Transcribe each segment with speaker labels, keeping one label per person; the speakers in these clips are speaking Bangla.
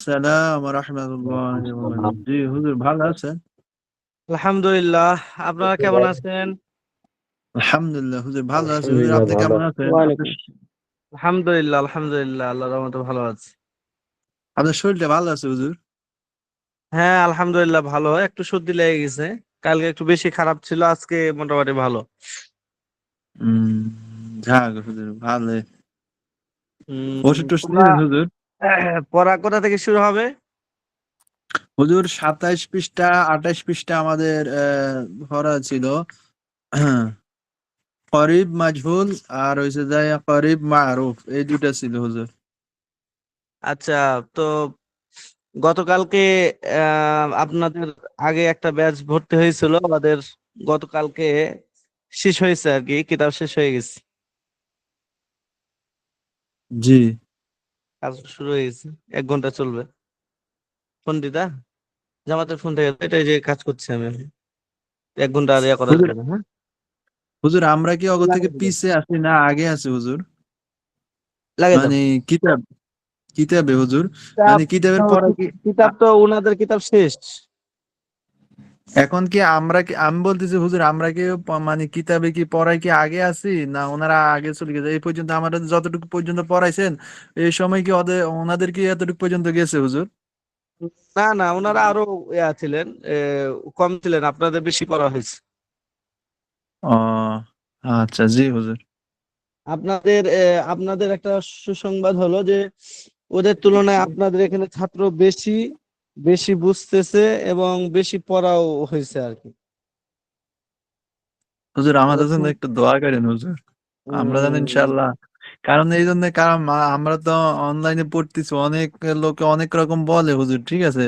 Speaker 1: সালাম রহমতুল্লাহ জি হুজুর ভালো আছেন?
Speaker 2: আলহামদুলিল্লাহ। আপনারা কেমন আছেন?
Speaker 1: আলহামদুলিল্লাহ হুজুর ভালো আছে। হুজুর
Speaker 3: আলহামদুলিল্লাহ
Speaker 1: আপনি
Speaker 3: ভালো।
Speaker 1: কেমন আছেন? আপনার
Speaker 3: ওয়ালাইকুম।
Speaker 2: আলহামদুলিল্লাহ, আলহামদুলিল্লাহ, আল্লাহর রহমতে ভালো আছি।
Speaker 1: আপনার শরীরটা ভালো আছে হুজুর?
Speaker 2: হ্যাঁ, আলহামদুলিল্লাহ ভালো। একটু সর্দি লেগে গেছে। কালকে একটু বেশি খারাপ ছিল, আজকে মোটামুটি ভালো।
Speaker 1: হম। যাক হুজুর ভালো। ওষুধ টষুধ
Speaker 2: পড়া
Speaker 1: নিলেন হুজুর?
Speaker 2: পড়া কোথা থেকে শুরু হবে?
Speaker 1: হুজুর 27 পৃষ্ঠা 28 পৃষ্ঠা আমাদের পড়া ছিল। করিব মাজহুল আর হইছে যায় করিব মারুফ, এই দুইটা ছিল হুজুর।
Speaker 2: আচ্ছা, তো গতকালকে আপনাদের আগে একটা ব্যাচ ভর্তি হয়েছিল আমাদের। গতকালকে শেষ হয়েছে আর কি, কিতাব শেষ হয়ে গেছে,
Speaker 1: জি
Speaker 2: কাজ শুরু হয়ে গেছে। 1 ঘন্টা চলবে। ফোন দিদা, জামাতের ফোন থেকে এটাই যে কাজ করছি আমি এখন। 1 ঘন্টা আর ইয়া করার
Speaker 1: হুজুর,
Speaker 2: জন্য, হ্যাঁ।
Speaker 1: হুজুর আমরা কি অগ থেকে
Speaker 2: লাগাই দিবেন।
Speaker 1: পিছে আছি না আগে আছি হুজুর?
Speaker 2: লাগাই দাও।
Speaker 1: মানে কিতাব কিতাবে হুজুর,
Speaker 2: কিতাব
Speaker 1: মানে কিতাবের
Speaker 2: তো
Speaker 1: পড়া কি
Speaker 2: কিতাব তো উনাদের কিতাব শেষ।
Speaker 1: এখন কি আমরা কি আমি বলতেছি হুজুর, আমরা কি মানে কিতাবে কি পড়াই কি আগে আছি না ওনারা আগে চলে গেছে? এই পর্যন্ত আমাদের যতটুকু পর্যন্ত পড়াইছেন এই সময় কি ওনাদের কি এতটুকু পর্যন্ত গেছে হুজুর?
Speaker 2: না না, ওনারা আরো ইয়া ছিলেন, কম ছিলেন, আপনাদের বেশি করা হয়েছে।
Speaker 1: ও আচ্ছা, জি হুজুর।
Speaker 2: আপনাদের একটা সুসংবাদ হলো যে ওদের তুলনায় আপনাদের এখানে ছাত্র বেশি বেশি বুঝতেছে এবং বেশি পড়াও হয়েছে আর কি।
Speaker 1: হুজুর আমাদের জন্য
Speaker 2: বুঝছেন?
Speaker 1: একটু দোয়া করেন হুজুর, আমরা জানি
Speaker 2: উম,
Speaker 1: ইনশাআল্লাহ। কারণ এই জন্য, কারণ আমরা তো অনলাইনে পড়তেছি, অনেক লোকে অনেক রকম বলে হুজুর, ঠিক আছে?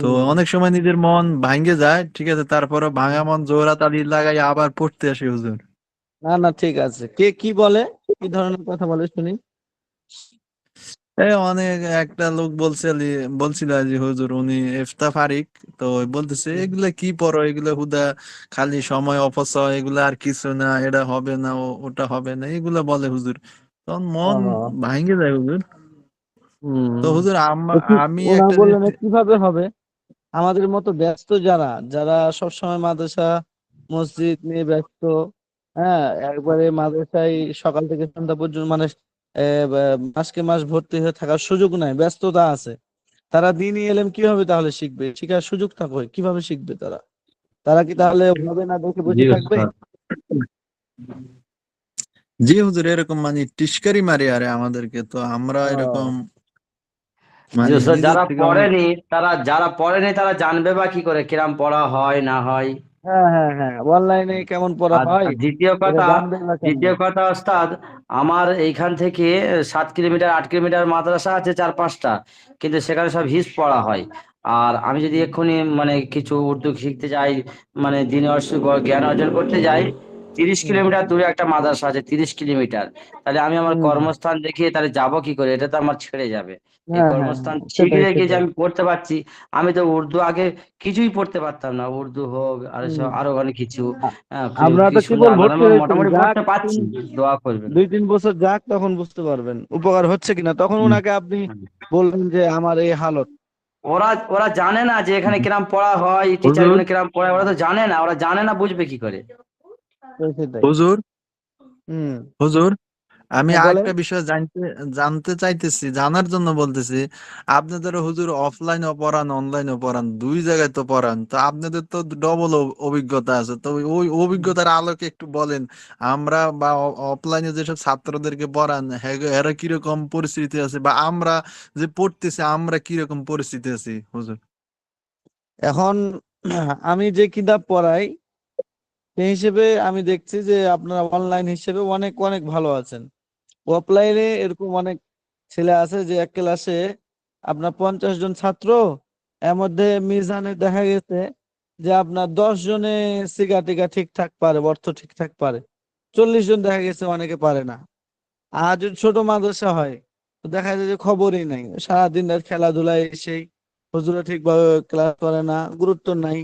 Speaker 1: তো
Speaker 2: উম,
Speaker 1: অনেক সময় নিজের মন ভাঙ্গে যায়, ঠিক আছে, তারপরে ভাঙা মন জোড়া তালি লাগাই আবার পড়তে আসি হুজুর।
Speaker 2: না না, ঠিক আছে। কে কি বলে? কি ধরনের কথা বলে শুনি।
Speaker 1: এই অনেক একটা লোক বলছিল যে হুজুর উনি ইফতা ফারিক, তো ওই বলতেছে এগুলা কি পড়ো, এগুলা হুদা খালি সময় অপচয়, এগুলা আর কিছু না, এটা হবে না, ওটা হবে না, এগুলা বলে হুজুর। তখন মন
Speaker 2: ও,
Speaker 1: ভাঙ্গে যায় হুজুর।
Speaker 2: হুম।
Speaker 1: তো হুজুর
Speaker 2: তো
Speaker 1: আমি
Speaker 2: ওনারা
Speaker 1: একটা জিনিস
Speaker 2: বললেন এ কিভাবে হবে? আমাদের মতো ব্যস্ত যারা যারা সবসময় মাদ্রাসা মসজিদ নিয়ে ব্যস্ত, হ্যাঁ, একবারে মাদ্রাসায় সকাল থেকে সন্ধ্যা পর্যন্ত মানে মাসকে মাস ভর্তি হয়ে থাকার সুযোগ নাই, ব্যস্ততা আছে। তারা দিনই এলেম কিভাবে তাহলে শিখবে? শিখার সুযোগ থাকবে কিভাবে শিখবে তারা? তারা কি তাহলে হবে না দেখে
Speaker 3: জি
Speaker 2: বসে থাকবে?
Speaker 3: উস্তাদ।
Speaker 1: জি হুজুর, এরকম মানে টিস্কারি মারি আরে আমাদেরকে, তো আমরা এরকম
Speaker 2: ও,
Speaker 3: জি
Speaker 1: মানে
Speaker 3: উস্তাদ,
Speaker 1: নিজের
Speaker 3: যারা
Speaker 1: থেকে অনেক।
Speaker 3: পড়েনি যারা পড়েনি তারা জানবে বা কি করে কিরাম পড়া হয় না হয়।
Speaker 2: হ্যাঁ হ্যাঁ হ্যাঁ, অনলাইনে কেমন পড়া
Speaker 3: আর
Speaker 2: হয়
Speaker 3: আর দ্বিতীয়
Speaker 2: এটা
Speaker 3: কথা,
Speaker 2: জানবে না কেমনে?
Speaker 3: ওস্তাদ, আমার এইখান থেকে 7 কিলোমিটার 8 কিলোমিটার মাদ্রাসা আছে 4-5টা, কিন্তু সেখানে সব হিফজ পড়া হয়। আর আমি যদি এক্ষুনি মানে কিছু উর্দু শিখতে যাই, মানে দিনের জ্ঞান অর্জন করতে যাই, 30 কিলোমিটার দূরে একটা মাদ্রাসা আছে, 30 কিলোমিটার। তাহলে আমি আমার
Speaker 2: হুম।
Speaker 3: কর্মস্থান দেখিয়ে তাহলে যাব কি করে? এটা তো আমার ছেড়ে যাবে। এই
Speaker 2: হ্যাঁ হ্যাঁ
Speaker 3: কর্মস্থান
Speaker 2: হ্যাঁ,
Speaker 3: ঠিক
Speaker 2: সেটাই
Speaker 3: রেখে যে
Speaker 2: সেটাই।
Speaker 3: আমি পড়তে পারছি। আমি তো উর্দু আগে কিছুই পড়তে পারতাম না, উর্দু হোক আর
Speaker 2: হুম।
Speaker 3: আরো অনেক কিছু।
Speaker 2: আ-
Speaker 3: হ্যাঁ,
Speaker 2: আমরা
Speaker 3: কি
Speaker 2: তো
Speaker 3: শুনলে
Speaker 2: কেবল
Speaker 3: আল্লাহ
Speaker 2: ভর্তি হয়েছেন,
Speaker 3: মোটামুটি
Speaker 2: যাক
Speaker 3: পড়তে পারছি। দোয়া করবেন।
Speaker 2: 2-3 বছর যাক, তখন বুঝতে পারবেন উপকার হচ্ছে কিনা। তখন
Speaker 1: হুম,
Speaker 2: ওনাকে আপনি বললেন যে আমার এই হালত।
Speaker 3: ওরা ওরা জানে না যে এখানে
Speaker 1: হুম।
Speaker 3: কিরাম পড়া হয়, টিচার
Speaker 1: হুজুর,
Speaker 3: গুলো কিরাম পড়ায়, ওরা তো জানে না, ওরা জানে না, বুঝবে কি করে?
Speaker 2: সেটাই।
Speaker 1: হুজুর,
Speaker 2: হুম।
Speaker 1: হুজুর, আমি
Speaker 2: হ্যাঁ, বলেন।
Speaker 1: আরেকটা বিষয় জানতে চাইতেছি, জানার জন্য বলতেছি। আপনাদের হুজুর অফলাইনও পড়ান অনলাইনও পড়ান, দুই জায়গায় তো পড়ান, তো আপনাদের তো ডবল অভিজ্ঞতা আছে, তো ওই অভিজ্ঞতার আলোকে একটু বলেন। আমরা বা অফলাইনে যেসব ছাত্রদেরকে পড়ান এরা কিরকম পরিস্থিতি আছে, বা আমরা যে পড়তেছি আমরা কিরকম পরিস্থিতি আছি হুজুর?
Speaker 2: এখন আমি যে কিতাব পড়াই সেই হিসেবে আমি দেখছি যে আপনারা অনলাইন হিসেবে অনেক অনেক ভালো আছেন। অফলাইনে এরকম অনেক ছেলে আছে যে এক ক্লাসে আপনার 50 জন ছাত্র, এর মধ্যে মিজানে দেখা গেছে যে আপনার 10 জনে সিগা টিগা ঠিকঠাক পারে, অর্থ ঠিকঠাক পারে। 40 জন দেখা গেছে অনেকে পারে না। আর যদি ছোট মাদ্রাসা হয় তো দেখা যায় যে খবরই নাই, সারাদিন রাত খেলাধুলায় সেই হুজুরা ঠিকভাবে ক্লাস করে না, গুরুত্ব নাই।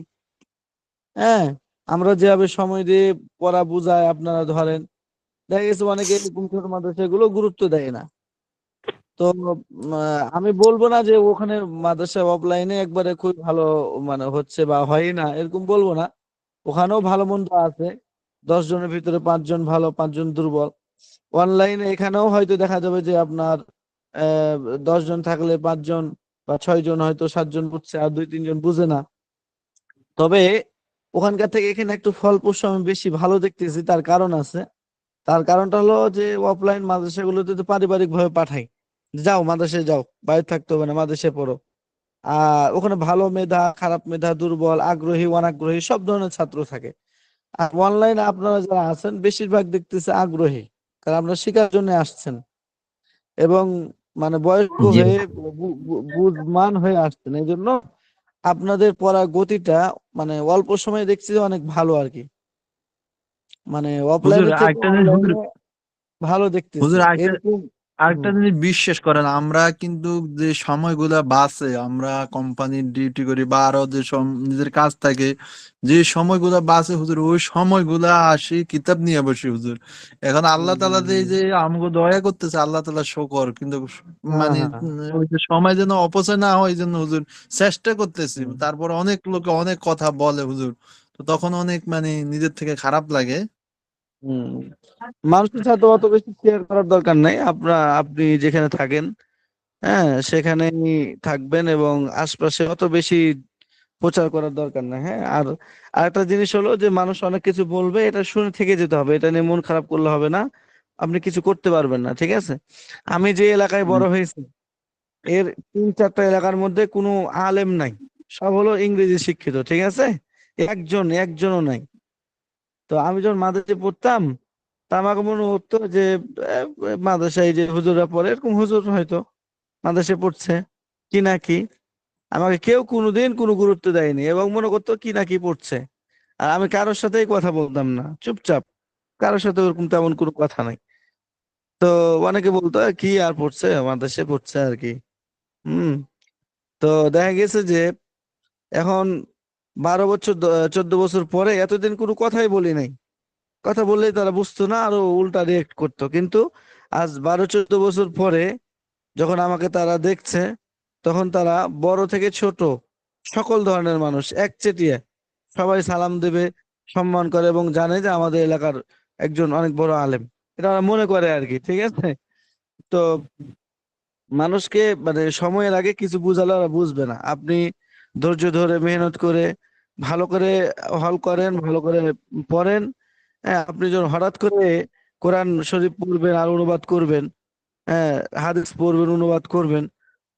Speaker 2: হ্যাঁ, আমরা যেভাবে সময় দিয়ে পড়া বুঝায় আপনারা ধরেন, দেখা গেছে অনেকে এরকম ছোট মাদ্রাসা গুলো গুরুত্ব দেয় না। তো আমি বলবো না যে ওখানে মাদ্রাসা অফলাইনে একবারে খুব ভালো মানে হচ্ছে বা হয় না, এরকম বলবো না। ওখানেও ভালো মন্দ আছে, 10 জনের ভিতরে 5 জন ভালো 5 জন দুর্বল। অনলাইনে এখানেও হয়তো দেখা যাবে যে আপনার 10 জন থাকলে 5 জন বা 6 জন, হয়তো 7 জন বুঝছে আর 2-3 জন বুঝে না। তবে ওখানকার থেকে এখানে একটু ফলপ্রসূ আমি বেশি ভালো দেখতেছি, তার কারণ আছে। তার কারণটা হলো যে অফলাইন মাদ্রাসাগুলোতে তো পারিবারিক ভাবে পাঠাই, যাও মাদ্রাসায় যাও, বাইরে থাকতে হবে না, মাদ্রাসায় পড়ো। আর ওখানে ভালো মেধা, খারাপ মেধা, দুর্বল, আগ্রহী, অনাগ্রহী সব ধরনের ছাত্র থাকে। আর অনলাইনে আপনারা যারা আছেন বেশিরভাগ দেখতেছে আগ্রহী, কারণ আপনারা শেখার জন্য আসছেন এবং মানে বয়স্ক
Speaker 3: জি
Speaker 2: হয়ে বুঝমান হয়ে আসছেন, এই জন্য আপনাদের পড়ার গতিটা মানে অল্প সময়ে দেখছি যে অনেক ভালো আর কি, মানে
Speaker 1: হুজুর
Speaker 2: অফলাইনের থেকে
Speaker 1: আরেকটা জিনিস হুজুর,
Speaker 2: অনলাইনে ভালো দেখতেছি
Speaker 1: হুজুর আরেকটা
Speaker 2: এরকম।
Speaker 1: আরেকটা
Speaker 2: হুম,
Speaker 1: জিনিস বিশ্বাস করেন, আমরা কিন্তু যে সময়গুলা বাঁচে, আমরা কোম্পানির ডিউটি করি বা আরো যে নিজের কাজ থাকে, যে সময়গুলা বাঁচে হুজুর, ওই সময়গুলা আসি কিতাব নিয়ে বসি হুজুর। এখন আল্লাহ
Speaker 2: হুম,
Speaker 1: তাআলা যে এই
Speaker 2: হুম।
Speaker 1: যে আমাকে দয়া করতেছে, আল্লাহ তাআলা শুকর, কিন্তু
Speaker 2: হ্যাঁ,
Speaker 1: মানে
Speaker 2: হ্যাঁ।
Speaker 1: ওই যে সময় যেন অপচয় না হয়, এই জন্য হুজুর চেষ্টা করতেছি।
Speaker 2: হুম,
Speaker 1: তারপর অনেক লোকে অনেক কথা বলে হুজুর, তো তখন অনেক মানে নিজের থেকে খারাপ লাগে।
Speaker 2: হুম। মানুষের সাথে অত বেশি শেয়ার করার দরকার নাই, আপনি যেখানে থাকেন, হ্যাঁ সেখানেই থাকবেন এবং আশপাশে অত বেশি প্রচার করার দরকার নাই। হ্যাঁ, আর আরেকটা জিনিস হলো যে মানুষ অনেক কিছু বলবে, এটা শুনে থেকে যেতে হবে, এটা নিয়ে মন খারাপ করলে হবে না, আপনি কিছু করতে পারবেন না, ঠিক আছে? আমি যে এলাকায় বড় হয়েছি, এর 3-4টা এলাকার মধ্যে কোনো আলেম নাই, সব হলো ইংরেজি শিক্ষিত, ঠিক আছে? একজনও নাই। তো আমি যখন মাদ্রাসায় পড়তাম, তা আমাকে মনে হতো যে মাদ্রাসায় যে হুজুররা পড়ে, এরকম হুজুর হয়তো মাদ্রাসায় পড়ছে কি না কি, আমাকে কেউ কোনোদিন কোনো গুরুত্ব দেয়নি এবং মনে করতো কি না কি পড়ছে। আর আমি কারোর সাথেই কথা বলতাম না, চুপচাপ, কারোর সাথে ওরকম তেমন কোনো কথা নাই। তো অনেকে বলতো কি আর পড়ছে, মাদ্রাসায় পড়ছে আর কি। হুম। তো দেখা গেছে যে এখন 12 বছর 14 বছর পরে এতদিন কোনো কথাই বলি নাই, কথা বললেই তারা বুঝতো না, আরো উল্টা রিয়েক্ট করতো। কিন্তু আজ 12-14 বছর পরে যখন আমাকে তারা দেখছে, তখন তারা বড় থেকে ছোট সকল ধরনের মানুষ একচেটিয়া সবাই সালাম দেবে, সম্মান করে এবং জানে যে আমাদের এলাকার একজন অনেক বড় আলেম, এটা ওরা মনে করে আর কি, ঠিক আছে? তো মানুষকে মানে সময়ের আগে কিছু বুঝালে ওরা বুঝবে না। আপনি ধৈর্য ধরে মেহনত করে ভালো করে হল করেন, ভালো করে পড়েন। হ্যাঁ, আপনি যখন হঠাৎ করে কোরআন শরীফ পড়বেন আর অনুবাদ করবেন, হ্যাঁ হাদিস পড়বেন অনুবাদ করবেন,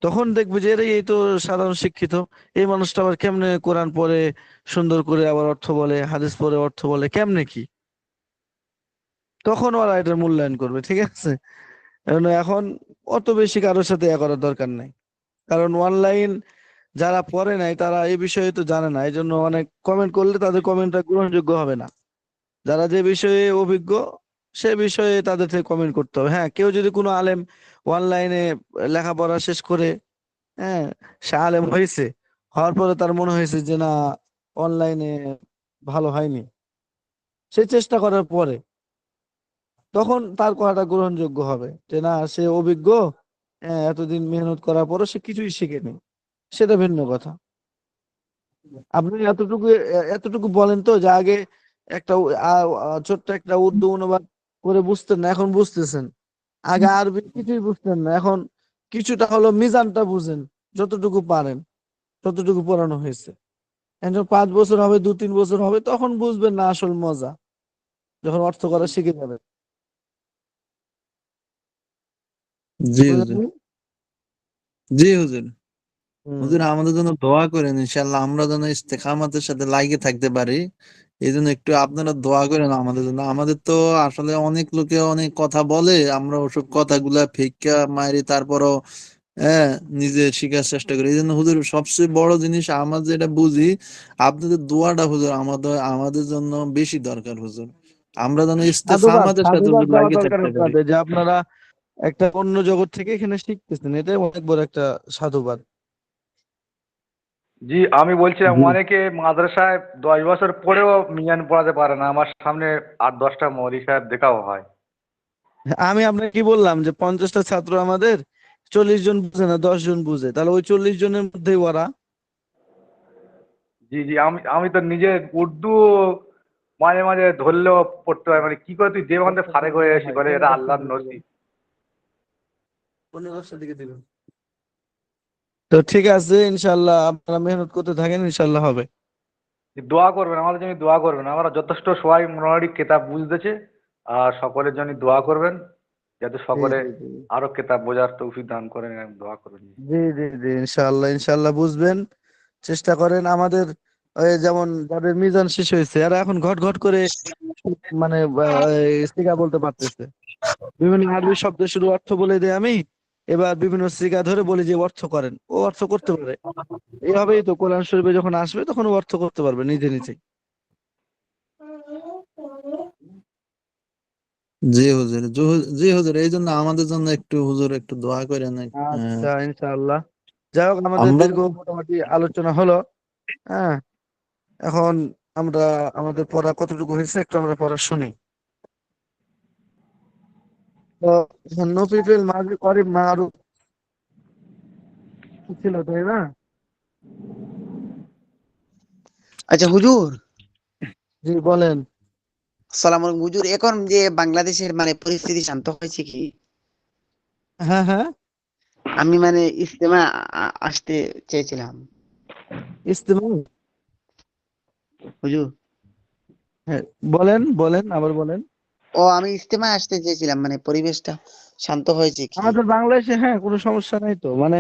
Speaker 2: তখন দেখবে যে এই তো সাধারণ শিক্ষিত, এই মানুষটা আবার কেমনে কোরআন পড়ে সুন্দর করে আবার অর্থ বলে, হাদিস পড়ে অর্থ বলে কেমনে কি, তখন ওরা এটার মূল্যায়ন করবে, ঠিক আছে? এখন অত বেশি কারোর সাথে ইয়া করার দরকার নাই, কারণ অনলাইন যারা পড়ে নাই তারা এই বিষয়ে তো জানে না, এই জন্য অনেক কমেন্ট করলে তাদের কমেন্টটা গ্রহণযোগ্য হবে না। যারা যে বিষয়ে অভিজ্ঞ সে বিষয়ে তাদের থেকে কমেন্ট করতে হবে। হ্যাঁ, কেউ যদি কোনো আলেম অনলাইনে লেখাপড়া শেষ করে, হ্যাঁ সে আলেম হয়েছে, হওয়ার পরে তার মনে হয়েছে যে না অনলাইনে ভালো হয়নি, সে চেষ্টা করার পরে তখন তার কথাটা গ্রহণযোগ্য হবে যে না সে অভিজ্ঞ, হ্যাঁ এতদিন মেহনত করার পরও সে কিছুই শিখেনি, সেটা ভিন্ন কথা। আপনি এতটুকু বলেন তো যে আগে একটা ছোট্ট একটা উর্দু অনুবাদ করে বুঝতেন না, এখন বুঝতেছেন। আগে আরবি কিছুই বুঝতেন না, এখন কিছুটা হলো মিজানটা বুঝেন, যতটুকু পারেন, ততটুকু পড়ানো হয়েছে। এখন 5 বছর হবে, 2-3 বছর হবে, তখন বুঝবেন না আসল মজা, যখন অর্থ করা শিখে যাবেন।
Speaker 1: জি হুজুর।
Speaker 2: বুঝলেন?
Speaker 1: জি হুজুর।
Speaker 2: হম।
Speaker 1: হুজুর আমাদের জন্য দোয়া করেন, ইনশাল্লাহ আমরা যেন ইস্তেকামাতের সাথে লাগিয়ে থাকতে পারি। এই জন্য একটু আপনারা দোয়া করেন আমাদের জন্য। আমাদের তো আসলে অনেক লোকে অনেক কথা বলে, আমরা ওসব কথাগুলা ফেক্কা মারি, তারপরও হ্যাঁ নিজে শিখার চেষ্টা করি। এই জন্য হুজুর সবচেয়ে বড় জিনিস আমার যেটা বুঝি, আপনাদের দোয়াটা হুজুর আমাদের আমাদের জন্য বেশি দরকার হুজুর। আমরা যেন
Speaker 2: সাধুবাদ
Speaker 1: ইস্তেকামাতের সাথে
Speaker 2: সাধুবাদ
Speaker 1: হুজুর
Speaker 2: দেওয়া
Speaker 1: লাগিয়ে
Speaker 2: দরকার
Speaker 1: থাকতে পারি।
Speaker 2: আপনাদের যে আপনারা একটা অন্য জগৎ থেকে এখানে শিখতেছেন, এটাই অনেক বড় একটা সাধুবাদ।
Speaker 4: জি, আমি বলছিলাম
Speaker 1: জি
Speaker 4: অনেকে মাদ্রাসায় 10 বছর পড়েও মিজান পড়াতে পারে না, আমার সামনে 8-10টা মৌলভী সাহেব দেখাও হয়।
Speaker 2: আমি আপনাকে কি বললাম যে 50টা ছাত্র আমাদের 40 জন বুঝে না, 10 জন বুঝে, তাহলে ওই 40 জনের মধ্যেই ওরা।
Speaker 4: জি জি, আমি তো নিজে উর্দু মাঝে মাঝে ধরলেও পড়তে পারি, মানে কি করে তুই যে ওখান থেকে ফারেক হয়ে আসি করে, এটা আল্লাহর নসিব।
Speaker 2: তো ঠিক আছে, ইনশাল্লাহ আপনারা মেহনত করতে থাকেন, ইনশাল্লাহ হবে।
Speaker 4: দোয়া করবেন আমাদের জন্য, দোয়া করবেন, আমরা যথেষ্ট সবাই মোটামুটি কেতাব বুঝতেছে, আর সকলের জন্য দোয়া করবেন যাতে
Speaker 2: জি
Speaker 4: সকলে
Speaker 2: জি জি
Speaker 4: আরো কেতাব বোঝার তৌফিক দান করেন, এবং দোয়া করবেন।
Speaker 2: জি জি জি, ইনশাল্লাহ ইনশাল্লাহ বুঝবেন, চেষ্টা করেন। আমাদের ওই যেমন যাদের মিজান শেষ হয়েছে এরা এখন ঘট ঘট করে মানে সিগা বলতে পারতেছে। বিভিন্ন আরবি শব্দ শুধু অর্থ বলে দেয় আমি, এবার বিভিন্ন সিগা ধরে বলি যে অর্থ করেন, ও অর্থ করতে পারে। এইভাবেই তো কোরআন শরীফে যখন আসবে তখন ও অর্থ করতে পারবে নিজে নিজে।
Speaker 1: জি হুজুর, জি হুজুর, এই জন্য আমাদের জন্য একটু হুজুর একটু দোয়া করেন।
Speaker 2: আচ্ছা, ইনশাআল্লাহ। যাই হোক, আমাদের
Speaker 1: আমরা
Speaker 2: দীর্ঘ মোটামুটি আলোচনা হলো। হ্যাঁ, এখন আমরা আমাদের পড়া কতটুকু হয়েছে একটু আমরা পড়া শুনি। তো নফিফিল মাঝি করিম মারুফ ছিল, তাই না?
Speaker 5: আচ্ছা হুজুর,
Speaker 2: জি বলেন।
Speaker 5: সালাম আলাইকুম হুজুর। এখন যে বাংলাদেশের মানে পরিস্থিতি শান্ত হয়েছে কি?
Speaker 2: হ্যাঁ হ্যাঁ,
Speaker 5: আমি মানে ইস্তেমা আসতে চেয়েছিলাম
Speaker 2: ইস্তেমা।
Speaker 5: হুজুর।
Speaker 2: হ্যাঁ, বলেন বলেন, আবার বলেন।
Speaker 5: আমি ইস্তেমা আসতে চেয়েছিলাম, মানে পরিবেশটা শান্ত হয়েছে কি?
Speaker 2: আমাদের বাংলাদেশে হ্যাঁ কোনো সমস্যা নাই তো, মানে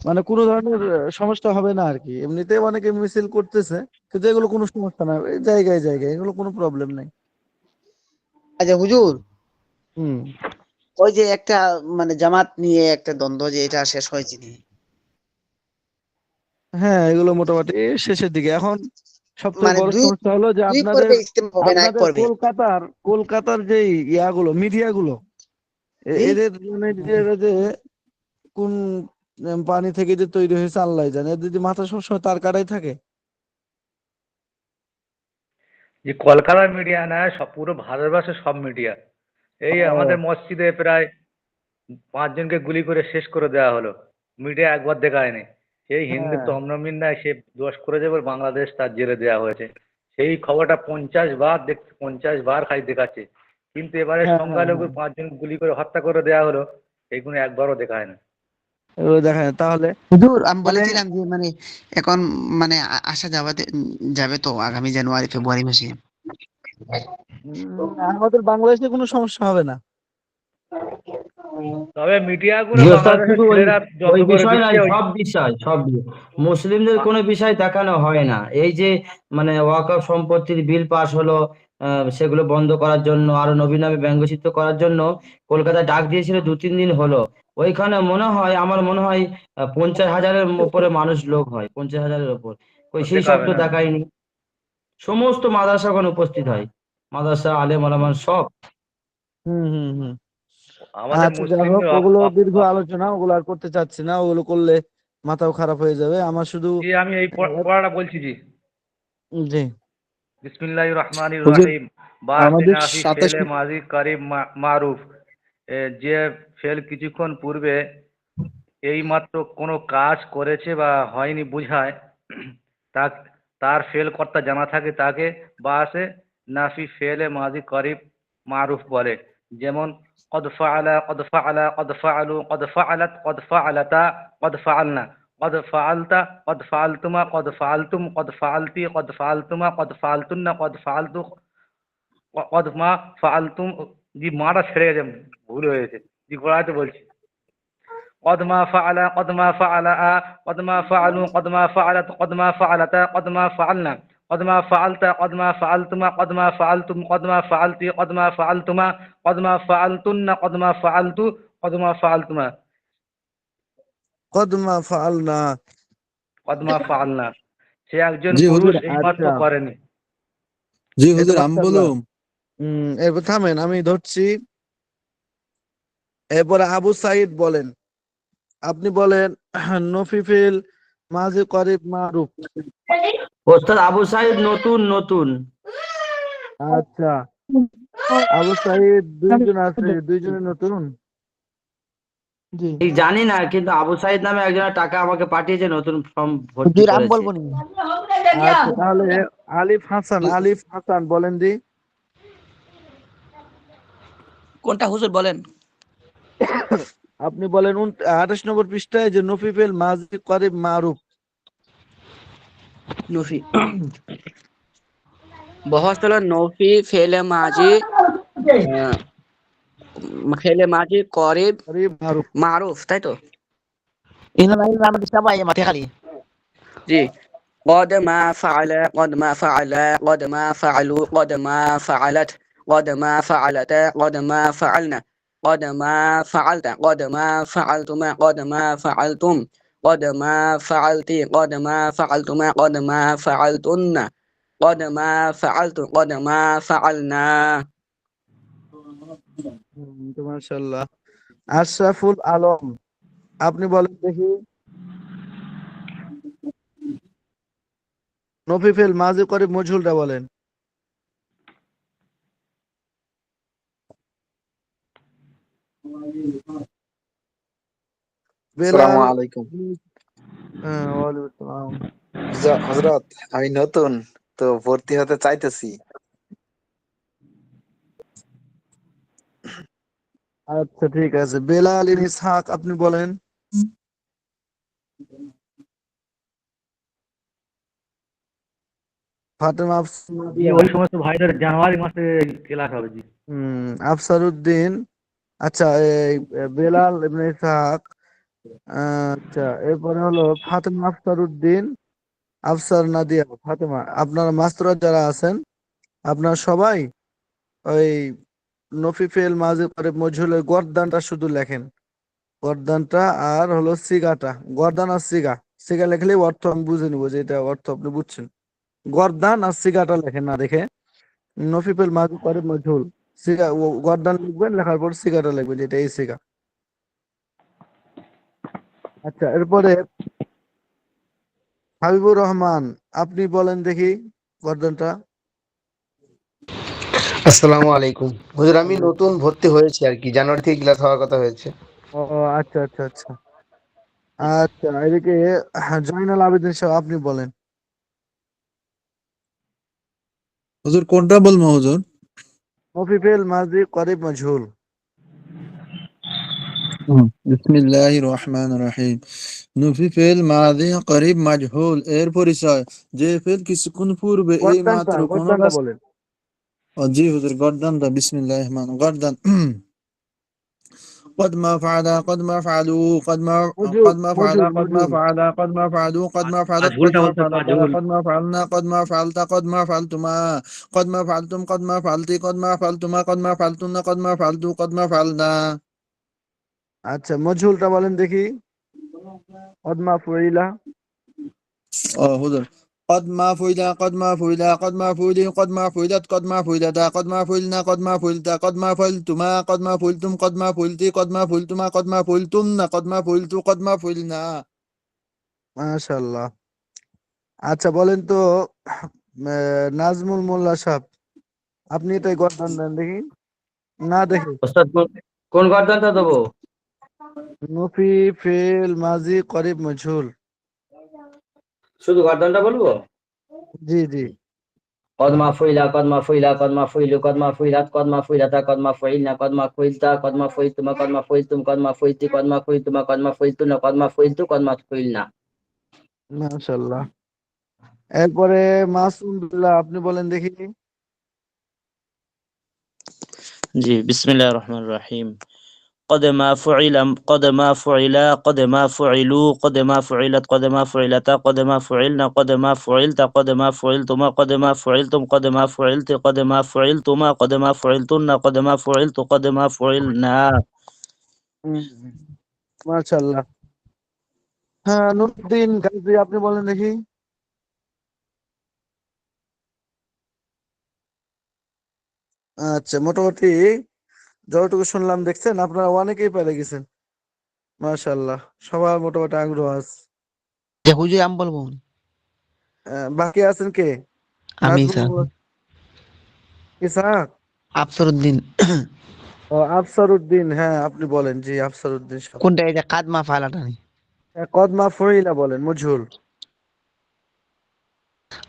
Speaker 2: মানে কোনো ধরনের সমস্যা হবে না আর কি। এমনিতেই অনেকে মিছিল করতেছে, কিন্তু এগুলো কোনো সমস্যা না, এই জায়গায় জায়গায় এগুলো কোনো প্রবলেম নাই।
Speaker 5: আচ্ছা হুজুর,
Speaker 2: হুম।
Speaker 5: ওই যে একটা মানে জামাত নিয়ে একটা দ্বন্দ্ব, যে এটা শেষ হয়েছে নি?
Speaker 2: হ্যাঁ, এগুলো মোটামুটি শেষের দিকে। এখন সবথেকে
Speaker 5: মানে
Speaker 2: বড়
Speaker 5: দুই
Speaker 2: সমস্যা হলো যে
Speaker 5: দুই
Speaker 2: আপনাদের
Speaker 5: পর্বে ইস্তেমা হবে না এক
Speaker 2: আপনাদের
Speaker 5: পর্বে?
Speaker 2: কলকাতার যে ইয়াগুলো মিডিয়াগুলো,
Speaker 5: জি।
Speaker 2: এদের মানে যে এরা যে কোন পানি থেকে যে তৈরি হয়েছে আল্লাহ জানে, এদের যদি মাথা সবসময় তার কাটাই থাকে।
Speaker 4: যে কলকাতার মিডিয়া না, সব পুরো ভারতবর্ষের সব মিডিয়া। এই আমাদের
Speaker 2: ও
Speaker 4: মসজিদে প্রায় 5 জনকে গুলি করে শেষ করে দেওয়া হলো, মিডিয়া একবার দেখায়নি। সেই
Speaker 2: হ্যাঁ
Speaker 4: হিন্দুত্ব অমনমিন্দায় সে দোষ করে যাবে, বাংলাদেশ তার জেলে দেওয়া হয়েছে। সেই খবরটা 50 বার 50 বার খালি দেখাচ্ছে, কিন্তু এবারে
Speaker 2: হ্যাঁ হ্যাঁ
Speaker 4: সংখ্যালঘু
Speaker 2: হ্যাঁ,
Speaker 4: 5 জন গুলি করে হত্যা করে দেওয়া হলো, এইগুলো একবারও দেখায় না।
Speaker 2: এগুলো দেখা যায় তাহলে।
Speaker 5: হুজুর, আমি
Speaker 2: মানে
Speaker 5: বলেছিলাম যে মানে এখন মানে আসা যাবে তো আগামী জানুয়ারি ফেব্রুয়ারি মাসে।
Speaker 2: আমাদের বাংলাদেশে কোনো সমস্যা হবে না।
Speaker 4: তবে মিডিয়াগুলো
Speaker 3: জি ওস্তাদ,
Speaker 4: বাংলাদেশের
Speaker 3: শুধু ওই
Speaker 4: ছেলেরা
Speaker 3: ওই
Speaker 4: যত করে
Speaker 3: বিষয়
Speaker 4: দিচ্ছে
Speaker 3: নাই,
Speaker 4: ওই।
Speaker 3: সব বিষয় মুসলিমদের কোনো বিষয় দেখানো হয় না। এই যে মানে ওয়াকফ সম্পত্তির বিল পাস হলো, সেগুলো বন্ধ করার জন্য, আরো নবীনভাবে ব্যঙ্গচিত্র করার জন্য কলকাতায় ডাক দিয়েছিল 2-3 দিন হলো। ওইখানে মনে হয়, আমার মনে হয় 50,000-এর উপরে মানুষ লোক হয়, 50,000-এর উপর। ওই সেই সব
Speaker 4: দেখাবে
Speaker 3: তো
Speaker 4: না।
Speaker 3: দেখায়নি। সমস্ত মাদ্রাসা ওখানে উপস্থিত হয়, মাদ্রাসা আলেম ওলামা সব।
Speaker 2: হুম হুম হুম।
Speaker 4: আমাদের
Speaker 2: আচ্ছা, যাই হোক,
Speaker 4: মুসলিমদের
Speaker 2: ওগুলো দীর্ঘ আলোচনা, ওগুলো আর করতে চাচ্ছি না, ওগুলো করলে মাথাও খারাপ হয়ে যাবে আমার শুধু।
Speaker 4: জি, আমি এই পড়াটা বলছি জি।
Speaker 2: জি
Speaker 4: বিসমিল্লাহির রহমানির
Speaker 1: হুজুর
Speaker 4: রহিম। বারতে
Speaker 1: আমাদের
Speaker 4: নাফি
Speaker 1: 27
Speaker 4: ফেলে মাজি কারিম মারুফ। যে ফেল কিছুক্ষণ পূর্বে এইমাত্র কোনো কাজ করেছে বা হয়নি বোঝায়, তা তার ফেল কর্তা জানা থাকে তাকে বাসে নাফি ফেলে মাজি করিব মারুফ বলে। যেমন কদ ফাআলা কদ ফাআলা কদ ফাআলু কদ ফাআলাত কদ ফাআলাতা কদ ফাআলনা কদ ফাআলতা কদ ফাআলতুমা কদ ফাআলতুম কদ ফাআলতি কদ ফাআলতুমা কদ ফাআলতুন্না কদ ফাআলতু কদ মা ফাআলতুম। জি, মাটা ছেড়ে গেছে, ভুল হয়েছে। জি, গোড়াতে বলছি। قد ما فعل قد ما فعل قد ما فعلوا قد ما فعلت قد ما فعلتا قد ما فعلنا قد ما فعلت قد ما فعلتما قد ما فعلتم قد ما فعلت قد ما فعلتما قد ما فعلتن قد ما فعلت قد ما فعلتما
Speaker 2: কদমা ফাআলনা।
Speaker 4: قد ما فعلنا। সে একজন
Speaker 1: জি
Speaker 4: পুরুষ
Speaker 1: হুজুর,
Speaker 4: এইমাত্র
Speaker 2: আচ্ছা,
Speaker 4: করেনি।
Speaker 1: জি
Speaker 2: এই তো
Speaker 1: হুজুর, আমি
Speaker 2: মাশাআল্লাহ।
Speaker 1: বলুম।
Speaker 2: এরপর থামেন, আমি ধরছি। এরপরে আবু সাইদ বলেন, আপনি বলেন নফিফিল মাঝে করিব মারুফ।
Speaker 3: ওস্তাদ আবু সাইদ নতুন নতুন।
Speaker 2: আচ্ছা, আবু সাইদ দুইজন আছে, দুইজনের নতুন। জি
Speaker 3: ঠিক জানি না, কিন্তু আবু সাইদ নামে একজনের টাকা আমাকে পাঠিয়েছে, নতুন ফর্ম ভর্তি
Speaker 5: হুজুর আমি
Speaker 3: করেছে।
Speaker 5: বলবো নি।
Speaker 2: আচ্ছা, তাহলে আলিফ হাসান বলেন দি।
Speaker 5: কোনটা হুজুর বলেন?
Speaker 2: আপনি বলেন 28 নম্বর পৃষ্ঠায় যে নফিফেল মাজি করিব মারুফ।
Speaker 5: নফি বহস হলো নফি ফেলে মাজি, আহ, ফেলে মাজি করিব
Speaker 2: করিব মারুফ।
Speaker 5: মারুফ, তাই তো?
Speaker 6: إنما আমাদের সবাই মাঠে খালি
Speaker 5: জি। قد ما فعل، قد ما فعل، قد ما فعلوا، قد ما فعلت، قد ما فعلتا، قد ما فعلنا، قد ما فعلت، قد ما فعلتما، قد ما فعلتم، قد ما فعلت، قد ما فعلتما، قد ما فعلتن، قد ما فعلت، قد ما فعلنا।
Speaker 2: তো মাশাআল্লাহ। আশরাফুল আলম, আপনি বলেন দেখি নফিফেল মাজি করিব মজহুলটা বলেন।
Speaker 7: আসসালামু
Speaker 2: বেলাল।
Speaker 7: আলাইকুম।
Speaker 2: হ্যাঁ, ওয়ালাইকুম আসসালাম।
Speaker 7: হজরত, আমি নতুন, তো ভর্তি হতে চাইতেছি।
Speaker 2: আচ্ছা ঠিক আছে, বেলাল ইন ইসহাক আপনি বলেন। ফাতেমা
Speaker 4: জি,
Speaker 2: আফসারুদ্দিন।
Speaker 4: ওই সমস্ত ভাইদের জানুয়ারি মাসে ক্লাস হবে জি।
Speaker 2: আফসারুদ্দিন। আচ্ছা, এই বেলাল ইবনে ইসহাক। আচ্ছা, এরপরে হলো ফাতেমা আফসারুদ্দিন, আফসার নাদিয়া ফাতেমা। আপনারা মাস্টাররা যারা আছেন, আপনারা সবাই ওই নফিফেল মাঝে করে মজহুলের গর্দানটা শুধু লেখেন। গর্দানটা আর হলো সিগাটা, গর্দান আর সিগা। সিগা লেখলেই অর্থ আমি বুঝে নিবো যে এটা অর্থ আপনি বুঝছেন। গর্দান আর সিগাটা লেখেন না দেখে। নফিফেল মাঝে করে মজহুল সিগা, গর্দান লিখবেন, লেখার পর সিগাটা লিখবেন, যেটা এই সিগা। আচ্ছা, এরপরে হাবিবুর রহমান, আপনি বলেন দেখি গর্দানটা।
Speaker 6: আসসালামু আলাইকুম হুজুর, আমি নতুন ভর্তি হয়েছি আর কি, জানুয়ারি থেকে ক্লাস হওয়ার কথা হয়েছে।
Speaker 2: ও আচ্ছা আচ্ছা আচ্ছা। আচ্ছা, এদিকে জয়নাল আবেদিন সাহেব আপনি বলেন।
Speaker 1: হুজুর কোনটা বলবো হুজুর?
Speaker 2: মফিফেল মাজি করিব মজহুল।
Speaker 1: বিসমিল্লাহির রহমানির রহিম। নুফি ফেল মাদি করিব মাজহুল এর পরিচয়, যে ফেল কিছুক্ষণ পূর্বে এই মাত্র কোনো কাজ।
Speaker 2: বলেন।
Speaker 1: জি হুজুর, গর্দানটা বিসমিল্লাহির রহমানির গর্দান। قد ما فعل، قد ما فعلوا،
Speaker 2: মজহুল
Speaker 1: قد ما فعل،
Speaker 2: মজহুল
Speaker 1: قد ما
Speaker 2: মজহুল।
Speaker 1: فعل، قد ما فعلوا، قد ما فعلت، قد
Speaker 4: পাঁচগুলটা
Speaker 1: ما
Speaker 4: বলতে
Speaker 1: فعلتا،
Speaker 4: পাঁচগুল।
Speaker 1: قد ما فعلنا، قد ما فعلت، قد ما فعلتما، قد ما فعلتم، قد ما فعلت، قد ما فعلتما، قد ما فعلتن، قد ما فعلت، قد ما فعلنا।
Speaker 2: আচ্ছা, মজহুলটা বলেন দেখি। কদমা ফুইলা।
Speaker 1: হুজুর, قد ما فعل، قد ما فعل، قد ما فعل، قد ما فعلت، قد ما فعلتا، قد ما فعلنا، قد ما فعلتا، قد ما فعلتما، قد ما فعلتم، قد ما فعلت، قد ما فعلتما، قد ما فعلتن، قد ما فعلت، قد ما فعلنا।
Speaker 2: মাশাআল্লাহ। আচ্ছা বলেন তো, নাজমুল মোল্লা সাহেব, আপনি এটাই গর্দান দেন দেখি, না দেখে।
Speaker 3: ওস্তাদ কোন গর্দানটা দেবো?
Speaker 2: নফি ফেল মাজি করিব মজহুল।
Speaker 3: শুধু গর্দানটা বলবো?
Speaker 2: জি জি।
Speaker 3: قد ما فعل، قد ما فعل، قد ما فعلوا، قد ما فعلت، قد ما فعلتا، قد ما فعلنا، قد ما فعلتا، قد ما فعلتما، قد ما فعلتم، قد ما فعلت، قد ما فعلتما، قد ما فعلتن، قد ما فعلت، قد ما فعلنا।
Speaker 2: মাশাআল্লাহ। এরপরে মাসুম বিল্লাহ, আপনি বলেন দেখি।
Speaker 8: জি, বিসমিল্লাহির রহমানির রহিম। قد ما فعل، قد ما فعل، قد ما فعلوا، قد ما فعلت، قد ما فعلتا، قد ما فعلنا، قد ما فعلت، قد ما فعلتما، قد ما فعلتم، قد ما فعلت، قد ما فعلتما، قد ما فعلتن، قد ما فعلت، قد ما فعلنا।
Speaker 2: মাশাআল্লাহ। হ্যাঁ, নুরুদ্দিন গাজী, আপনি বলেন দেখি। আচ্ছা, মোটামুটি যতটুকু শুনলাম, দেখছেন আপনারা অনেকেই পেরে গেছেন। মাশাআল্লাহ, সবার মোটামুটি আগ্রহ আছে।
Speaker 6: যে হুজুর আমি বলবো নি।
Speaker 2: বাকি আছেন কে?
Speaker 6: আমি
Speaker 2: নাজমুল ইসহাক।
Speaker 6: আফসরউদ্দিন।
Speaker 2: ও আফসার উদ্দিন, হ্যাঁ আপনি বলেন। জি আফসার উদ্দিন সাহেব।
Speaker 9: কোনটা, এই যে কাদ মাফালাটা নেই?
Speaker 2: কদ মাফউইলা বলেন, মজহুল।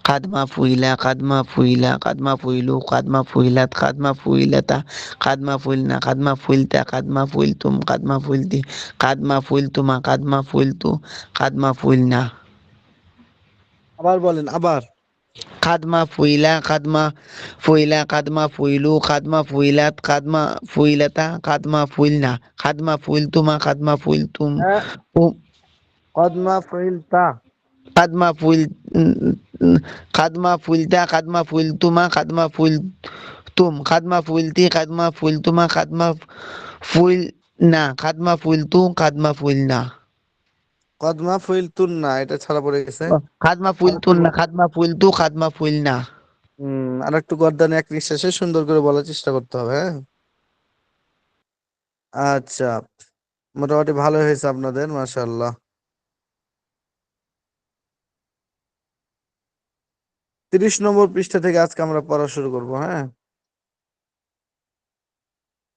Speaker 9: কাদ মাফুইলা, কাদ মাফুইলা, কাদ মাফুইলু, কাদ মাফুইলাত, কাদ মাফুইলাতা, কাদ মাফুইলনা, কাদ মাফুইলতা, কাদ মাফুইলতুম, কাদ মাফুইলতি, কাদ মাফুইলতুমা, কাদ মাফুইলতু, কাদ মাফুইলনা।
Speaker 2: আবার বলেন, আবার।
Speaker 9: কাদমা ফুইলা, কাদমা ফুইলা, কাদমা ফুইলু, কাদমা ফুইলাত, কাদমা ফুইলাতা, কাদমা ফুইলনা, কাদমা ফুইলতুমা, কাদমা ফুইলতুম,
Speaker 2: হ্যাঁ,
Speaker 9: উ-
Speaker 2: কদ মাফউইলতা।
Speaker 9: কাদমা ফুইল, কাদমা ফুইলতা, কাদমা ফুইলতুমা, কাদমা ফুইলতুম, কাদমা ফুইলতি, কাদমা ফুইলতুমা, কাদমা ফুইলনা, কাদমা ফুইলতু, কাদমা ফুইলনা।
Speaker 2: কদ মাফউইলতুন না, এটা ছাড়া পড়ে গেছে।
Speaker 9: কাদমা
Speaker 2: আর একটু
Speaker 9: ফুইলতুন না, কাদমা ফুইলতু, কাদমা ফুইলনা।
Speaker 2: আর একটু গর্দানে এক নিঃশ্বাসে সুন্দর করে বলার চেষ্টা করতে হবে, হ্যাঁ। আচ্ছা, মোটামুটি ভালো হয়েছে আপনাদের, মাশাআল্লাহ। 30 নম্বর পৃষ্ঠা থেকে আজকে আমরা পড়া শুরু করবো, হ্যাঁ।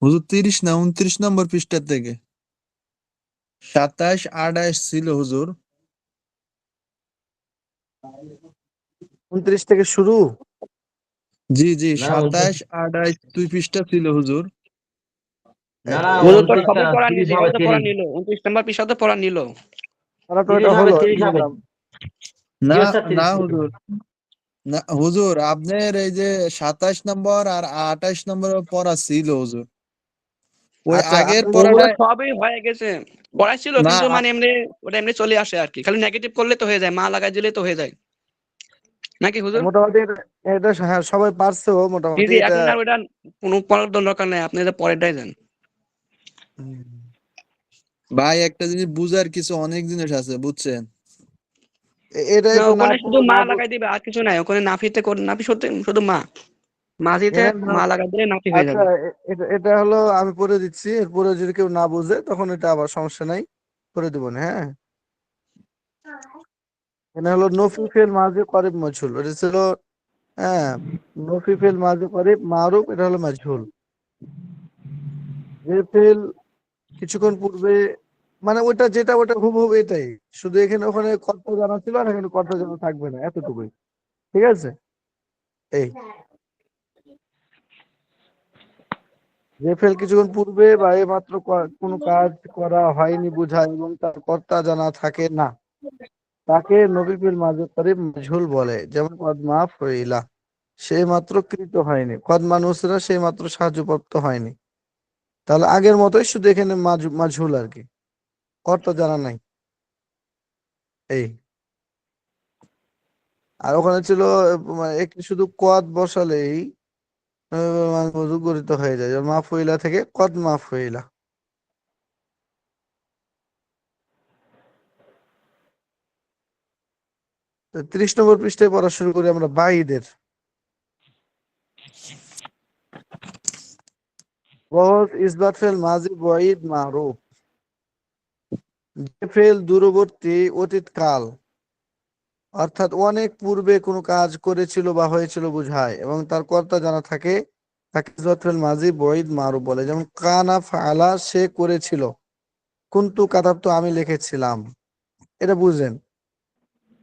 Speaker 1: হুজুর 30 না 29 নম্বর পৃষ্ঠা থেকে 27 28 ছিল হুজুর।
Speaker 2: 29 থেকে শুরু।
Speaker 1: জি জি
Speaker 3: না
Speaker 1: 27 28 দুই পৃষ্ঠা ছিল হুজুর।
Speaker 3: না না
Speaker 5: হুজুর তো
Speaker 3: 29 টা
Speaker 5: সবই
Speaker 3: না,
Speaker 5: পড়া
Speaker 3: 30
Speaker 5: নিল,
Speaker 3: হবে
Speaker 5: এভাবে তো পড়া
Speaker 3: 30।
Speaker 5: নিল, 29 নাম্বার পৃষ্ঠা তো পড়া নিল।
Speaker 2: তারা তো
Speaker 3: 30
Speaker 2: এটা
Speaker 3: হবে
Speaker 2: হলো
Speaker 3: 30 হবে।
Speaker 2: বুঝলাম।
Speaker 3: কি
Speaker 1: না
Speaker 3: ওস্তাদ 30
Speaker 1: না
Speaker 3: হবে?
Speaker 1: হুজুর, না হুজুর, আপনার এই যে 27 নম্বর আর 28 নম্বর পড়া ছিল হুজুর। ওই
Speaker 2: আচ্ছা,
Speaker 1: আগের
Speaker 2: আপনি
Speaker 5: ওগুলো
Speaker 1: পড়াটা
Speaker 5: সবই হয়ে গেছে, পড়াই ছিল,
Speaker 1: না
Speaker 5: কিন্তু মানে এমনি ওটা এমনি চলে আসে আর কি, খালি নেগেটিভ করলে তো হয়ে যায়, মা লাগাই দিলে তো হয়ে যায়, নাকি হুজুর?
Speaker 2: মোটামুটি এটা হ্যাঁ সবাই পারছো
Speaker 5: জি
Speaker 2: মোটামুটি
Speaker 5: জি,
Speaker 2: এটা।
Speaker 5: এখন আর ওটা কোনো পড়ার দরকার নাই, আপনি এটা পরেরটাই দেন।
Speaker 2: হুম।
Speaker 1: ভাই একটা জিনিস বুঝার কিছু অনেক জিনিস আছে বুঝছেন।
Speaker 2: এটা
Speaker 5: না,
Speaker 2: একটু না
Speaker 5: ওখানে শুধু মা
Speaker 2: না
Speaker 5: লাগাই দিবে, আর কিছু নাই ওখানে, নাফিতে নাফি সত্যি শুধু মা, মাঝিতে
Speaker 2: এখানে
Speaker 5: মা লাগাই দিলে নাফি হয়ে
Speaker 2: আচ্ছা,
Speaker 5: যাবে।
Speaker 2: এটা এটা হলো আমি পড়ে দিচ্ছি, এরপরে যদি কেউ না বুঝে তখন এটা আবার সমস্যা নাই, করে দিব না, হ্যাঁ। এখানে হলো নফি ফেল মাঝে করিব মজহুল, এটা ছিল, হ্যাঁ। নফি ফেল মাঝে করিব মারুফ, এটা হলো মজহুল। যে ফেল কিছুক্ষণ পূর্বে, মানে ওটা যেটা ওটা হুবহু এটাই, শুধু এখানে ওখানে কর্তা জানা ছিল আর এখানে কর্তা জানা থাকবে না, এতটুকুই। ঠিক আছে। এই যে ফেল কিছুক্ষণ পূর্বে বা এই মাত্র কোনো কাজ করা হয়নি বোঝায় এবং তার কর্তা জানা থাকে না, তাকে নবী ফিল মাঝে করিব মাজহুল বলে। যেমন কদ মাফ হইলা, সে মাত্র কৃত হয়নি, কদ মানুষরা সেই মাত্র সাহায্যপ্রাপ্ত হয়নি। তাহলে আগের মতোই, শুধু এখানে মাজহুল আর কি, কর্তা জানা নাই। এই আর ওখানে ছিল মানে একটি শুধু কদ বসালেই মজুদ গঠিত হয়ে যায়, যেমন মাফ হইলা থেকে কদ মাফ হইলা। 30 নম্বর পৃষ্ঠায় পড়া শুরু করি আমরা বাইদের। বহুত ইসবাত ফেল মাজি বঈদ মারুফ, যে ফেল দূরবর্তী অতীত কাল অর্থাৎ অনেক পূর্বে কোনো কাজ করেছিল বা হয়েছিল বোঝায় এবং তার কর্তা জানা থাকে, তাকে ইসবাত ফেল মাজি বঈদ মারুফ বলে। যেমন কানা ফাআলা, সে করেছিল, কুনতু কাতাবতু, আমি লিখেছিলাম। এটা বুঝেন,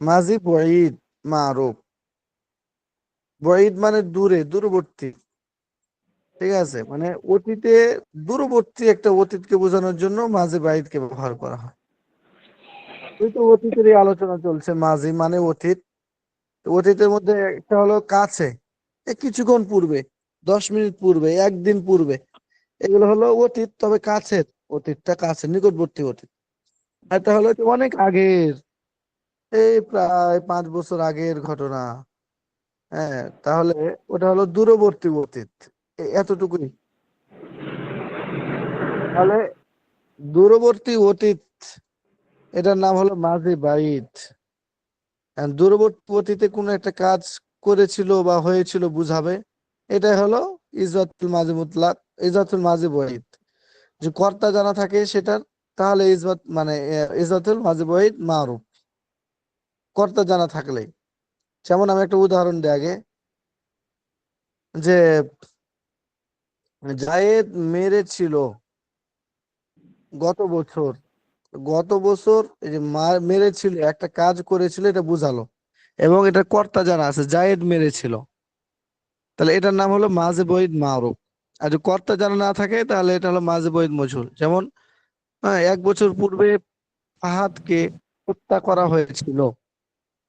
Speaker 2: মাজি বঈদ মারুফ। বঈদ মানে দূরে, দূরবর্তী। ঠিক আছে, মানে অতীতে দূরবর্তী একটা অতীতকে বোঝানোর জন্য মাঝি বাইদকে ব্যবহার করা হয়। এই তো অতীতেরই আলোচনা চলছে, মাঝি মানে অতীত। তো অতীতের মধ্যে একটা হলো কাছে, কিছুক্ষণ পূর্বে, 10 মিনিট পূর্বে, একদিন পূর্বে, এগুলো হলো অতীত, তবে কাছের অতীতটা, কাছে নিকটবর্তী অতীত। আর এটা হলো কি অনেক আগের, এই প্রায় 5 বছর আগের ঘটনা, হ্যাঁ। তাহলে ওটা হলো দূরবর্তী অতীত, এতটুকুই। তাহলে দূরবর্তী অতীত, এটার নাম হলো মাঝি বাইদ। দূরবর্তী অতীতে কোনো একটা কাজ করেছিল বা হয়েছিল বুঝাবে, এটাই হলো ইজাতুল মাঝি মুতলাক, ইজাতুল মাঝি বঈদ। যে কর্তা জানা থাকে সেটার, তাহলে ইজবাত মানে ইজাতুল মাঝি বঈদ মারুফ, কর্তা জানা থাকলেই। যেমন আমি একটা উদাহরণ দিই আগে, যে জায়েদ মেরেছিল গত বছর। গত বছর এই যে মেরেছিল, একটা কাজ করেছিল, এটা বুঝালো এবং এটা কর্তা জানা আছে, জায়েদ মেরেছিল। তাহলে এটার নাম হলো মাঝে বৈদ মারুফ। আর যদি কর্তা জানা না থাকে তাহলে এটা হলো মাঝে বৈদ মজহুর। যেমন 1 বছর পূর্বে ফাহাদকে হত্যা করা হয়েছিল।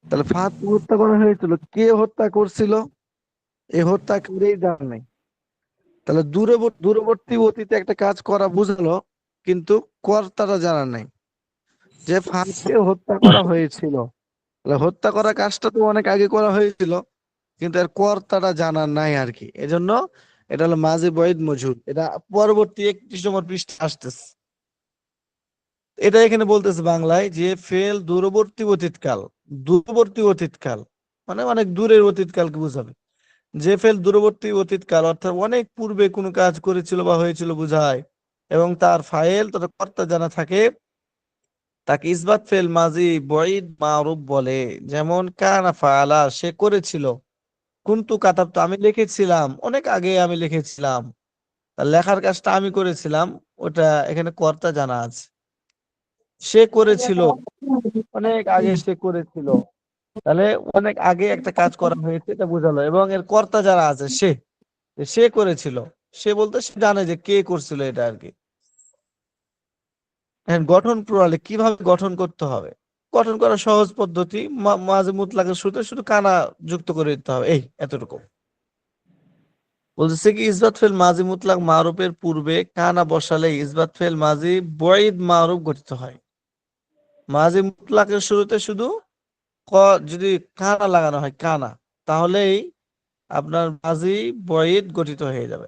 Speaker 2: তাহলে ফাহাদকে হত্যা করা হয়েছিল, কে হত্যা করছিল এই হত্যাকারীই জানা নাই। তাহলে দূরবর্তী অতীতে একটা কাজ করা বুঝালো, কিন্তু কর্তাটা জানা নাই যে ফাহাদকে হত্যা করা হয়েছিল। তাহলে হত্যা করা কাজটা তো অনেক আগে করা হয়েছিল, কিন্তু এর কর্তাটা জানা নাই আর কি। এজন্য এটা হলো মাঝি বৈদ মজহুর। এটা পরবর্তী 31 নম্বর পৃষ্ঠা আসতেছে। এটা এখানে বলতেছে বাংলায় যে ফেল দূরবর্তী অতীতকাল। দূরবর্তী অতীতকাল মানে অনেক দূরের অতীতকালকে বোঝাবে। যে ফেল দূরবর্তী অতীতকাল অর্থাৎ অনেক পূর্বে কোনো কাজ করেছিল বা হয়েছিল বোঝায়, এবং তার ফাইল তথা কর্তা জানা থাকে, তাকে ইসবাত ফেল মাজি বঈদ মারুফ বলে। যেমন কানা ফাআলা, সে করেছিল। কুনতু কাতাবতু, আমি লিখেছিলাম, অনেক আগে আমি লিখেছিলাম। তার লেখার কাজটা আমি করেছিলাম, ওটা এখানে কর্তা জানা আছে। সে করেছিল, অনেক আগে সে করেছিল। তাহলে অনেক আগে একটা কাজ করা হয়েছে এটা বোঝালো, এবং এর কর্তা যারা আছে সে করেছিল। সে বলতে সে জানে যে কে করছিল এটা আর কি। এখন গঠন প্রণালী কিভাবে গঠন করতে হবে, গঠন করার সহজ পদ্ধতি, মাঝে মুতলাকের শুরুতে শুধু কানা যুক্ত করে দিতে হবে, এই এতটুকু। বলতেছে কি ইসবাত ফেল মাজি মুতলাক মারুফের পূর্বে কানা বসালে ইসবাত ফেল মাজি বঈদ মারুফ গঠিত হয়। মাজি মুতলাকের শুরুতে শুধু যদি কানা লাগানো হয়, কানা, তাহলেই আপনার মাজি বঈদ গঠিত হয়ে যাবে।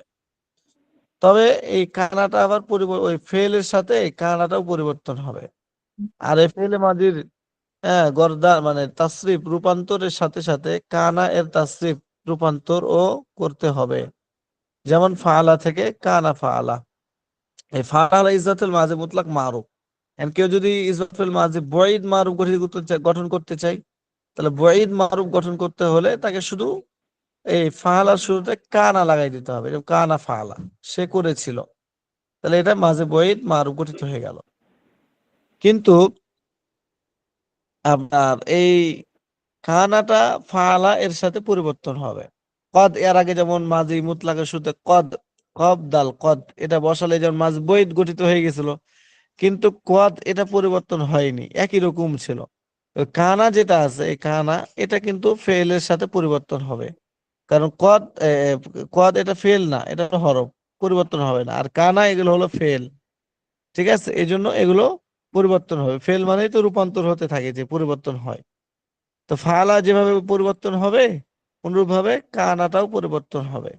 Speaker 2: তবে এই কানাটা আবার ওই ফেলের সাথে এই কানাটাও পরিবর্তন হবে। আর এই ফেলে মাজির গর্দা মানে তাসরিফ রূপান্তরের সাথে সাথে কানা এর তাসরিফ রূপান্তর ও করতে হবে। যেমন ফাআলা থেকে কানা ফাআলা। এই ফাআলা ইজাতুল মাজি মুতলাক মারুফ। কেউ যদি ইজাতুল মাজি বঈদ মারুফ গঠন করতে চাই, তাহলে বঈদ মারুফ গঠন করতে হলে তাকে শুধু এই ফাআলার শুরুতে কানা লাগাই দিতে হবে। যেমন কানা ফাআলা, সে করেছিল। তাহলে এটা মাঝে বঈদ মারুফ গঠিত হয়ে গেল। কিন্তু আপনার এই কানাটা ফাআলা এর সাথে পরিবর্তন হবে। কদ এর আগে যেমন মাঝি মুতলাকের শুরুতে কদ, কব দাল কদ, এটা বসালে যেমন মাঝ বঈদ গঠিত হয়ে গেছিল, কিন্তু কদ এটা পরিবর্তন হয়নি, একই রকম ছিল। কানা যেটা আছে এই কানা, এটা কিন্তু ফেলের সাথে পরিবর্তন হবে। কারণ কদ কদ এটা ফেল না, এটা হরফ, পরিবর্তন হবে না। আর কানা এগুলো হলো ফেল, ঠিক আছে? এই জন্য এগুলো পরিবর্তন হবে। ফেল মানেই তো রূপান্তর হতে থাকে, যে পরিবর্তন হয়। তো ফালা যেভাবে পরিবর্তন হবে, অনুরূপ ভাবে কানাটাও পরিবর্তন হবে।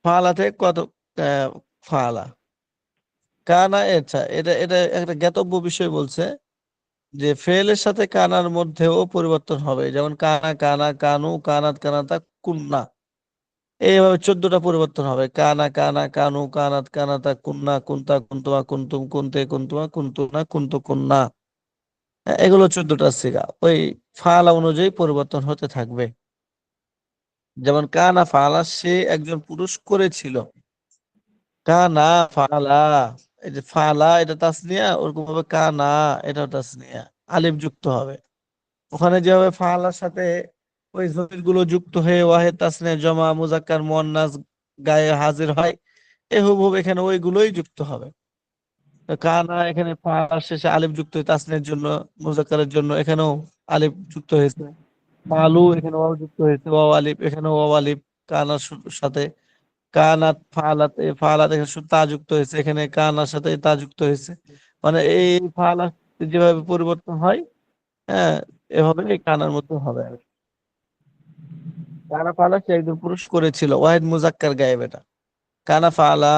Speaker 2: ফালা থেকে কত ফালা কানা, আচ্ছা এটা এটা একটা জ্ঞাতব্য বিষয় বলছে যে ফেলের সাথে কানার মধ্যেও পরিবর্তন হবে। যেমন কানা কানা কানু কানাত কানাতা কুন্না, এইভাবে 14টা পরিবর্তন হবে। কানা কানা কানু কানাত কানাতা কুন্না কুন্তা কুন্তুমা কুন্তুম কুন্তে কুন্তুমা কুন্তুনা কুন্তু কুন্না। এগুলো 14টা সিগা, ওই ফালা অনুযায়ী পরিবর্তন হতে থাকবে। যেমন কানা ফালা, সে একজন পুরুষ করেছিল। কানা ফালা, এই যে ফালা এটা তাসনিয়া, ওরকম ভাবে কানা এটাও তাসনিয়া, আলিফ যুক্ত হবে। ওখানে যেভাবে ফালার সাথে ওই জমির গুলো যুক্ত হয়ে ওয়াহেদ তাসনিয়া জমা মুজাক্কার মুয়ান্নাস গায়ে হাজির হয়, এ হুবহুব এখানে ওইগুলোই যুক্ত হবে। তো কানা এখানে ফালার শেষে আলিফ যুক্ত হয়ে তাসনিয়ার জন্য, মুজাক্কারের জন্য এখানেও আলিফ যুক্ত হয়েছে। ফালু এখানে ওয়াও যুক্ত হয়েছে, ওয়াও আলিফ, এখানে ওয়াও আলিফ কানার সাথে। কানাত ফালাত, এই ফালাত এখানে শুধু তা যুক্ত হয়েছে, এখানে কানার সাথে তা যুক্ত হয়েছে। মানে এই ফালা যেভাবে পরিবর্তন হয়, হ্যাঁ, এভাবে এই কানার মধ্যে হবে আর কি। কানা ফালা, সে একজন পুরুষ করেছিল, ওয়াহিদ মুজাক্কার গায়েব এটা। কানা ফালা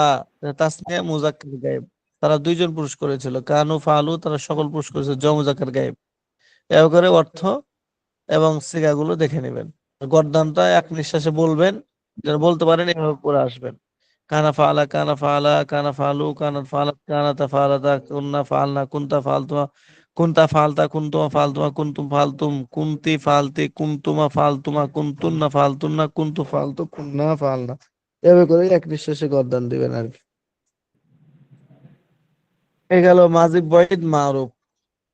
Speaker 2: তাসনিয়া মুজাক্কার গায়েব, তারা দুইজন পুরুষ করেছিল। কানু ফালু, তারা সকল পুরুষ করেছিল, জ মুজাক্কার গায়েব। এভাবে করে অর্থ এবং সিগাগুলো দেখে নেবেন। গর্দানটা এক নিঃশ্বাসে বলবেন, যেন বলতে পারেন, এভাবে পড়ে আসবেন। কানা ফালা কানা ফালা কানা ফালু কানা ফালাত কানাতা ফালাতা কুন্না ফালনা কুনতা ফালতুমা কুনতা ফালতা, কুনতুমা ফালতুমা, কুনতুম ফালতুম, কুনতি ফালতি, কুনতুমা ফালতুমা, কুনতুন্না ফালতুন্না, কুনতু ফালতু, কুননা ফালনা। এভাবে করে এক নিঃশ্বাসে গর্দান দিবেন আর কি। এ গেল মাজিব বয়িদ মারুফ।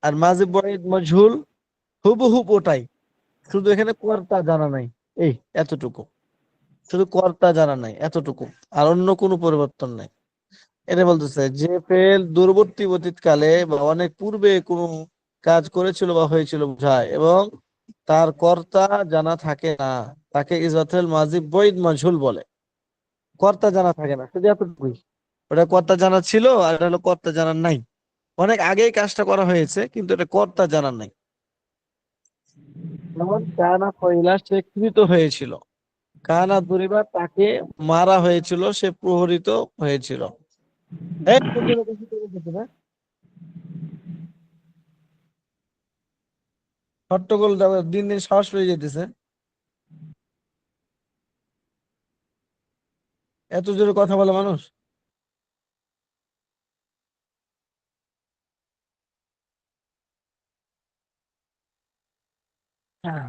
Speaker 2: আর মাজিব বয়িদ মজহুল হুবহুব ওটাই, শুধু এখানে কর্তা জানা নাই, এই এতটুকু, শুধু কর্তা জানা নাই এতটুকু, আর অন্য কোনো পরিবর্তন নাই। এটা বলতেছে যে ফেল দূরবর্তী অতীতকালে বা অনেক পূর্বে কোনো কাজ করেছিল বা হয়েছিল বোঝায়, এবং তার কর্তা জানা থাকে না, তাকে ইজাতুল মাজি বৈদ মাজহুল বলে। কর্তা জানা থাকে না, শুধু এতটুকুই। ওটা কর্তা জানা ছিল আর এটা হলো কর্তা জানা নাই। অনেক আগেই কাজটা করা হয়েছে কিন্তু এটা কর্তা জানা নাই। যেমন কানা ফয়লা, সে কৃত হয়েছিল। কানা দুরিবা, তাকে মারা হয়েছিল, সে প্রহরিত হয়েছিল। এই কুকুরের কাছে চলে যেতে না। হট্টগোল দিন দিন সাহস পেয়ে যেতেছে, এত জোরে কথা বলে মানুষ। হ্যাঁ।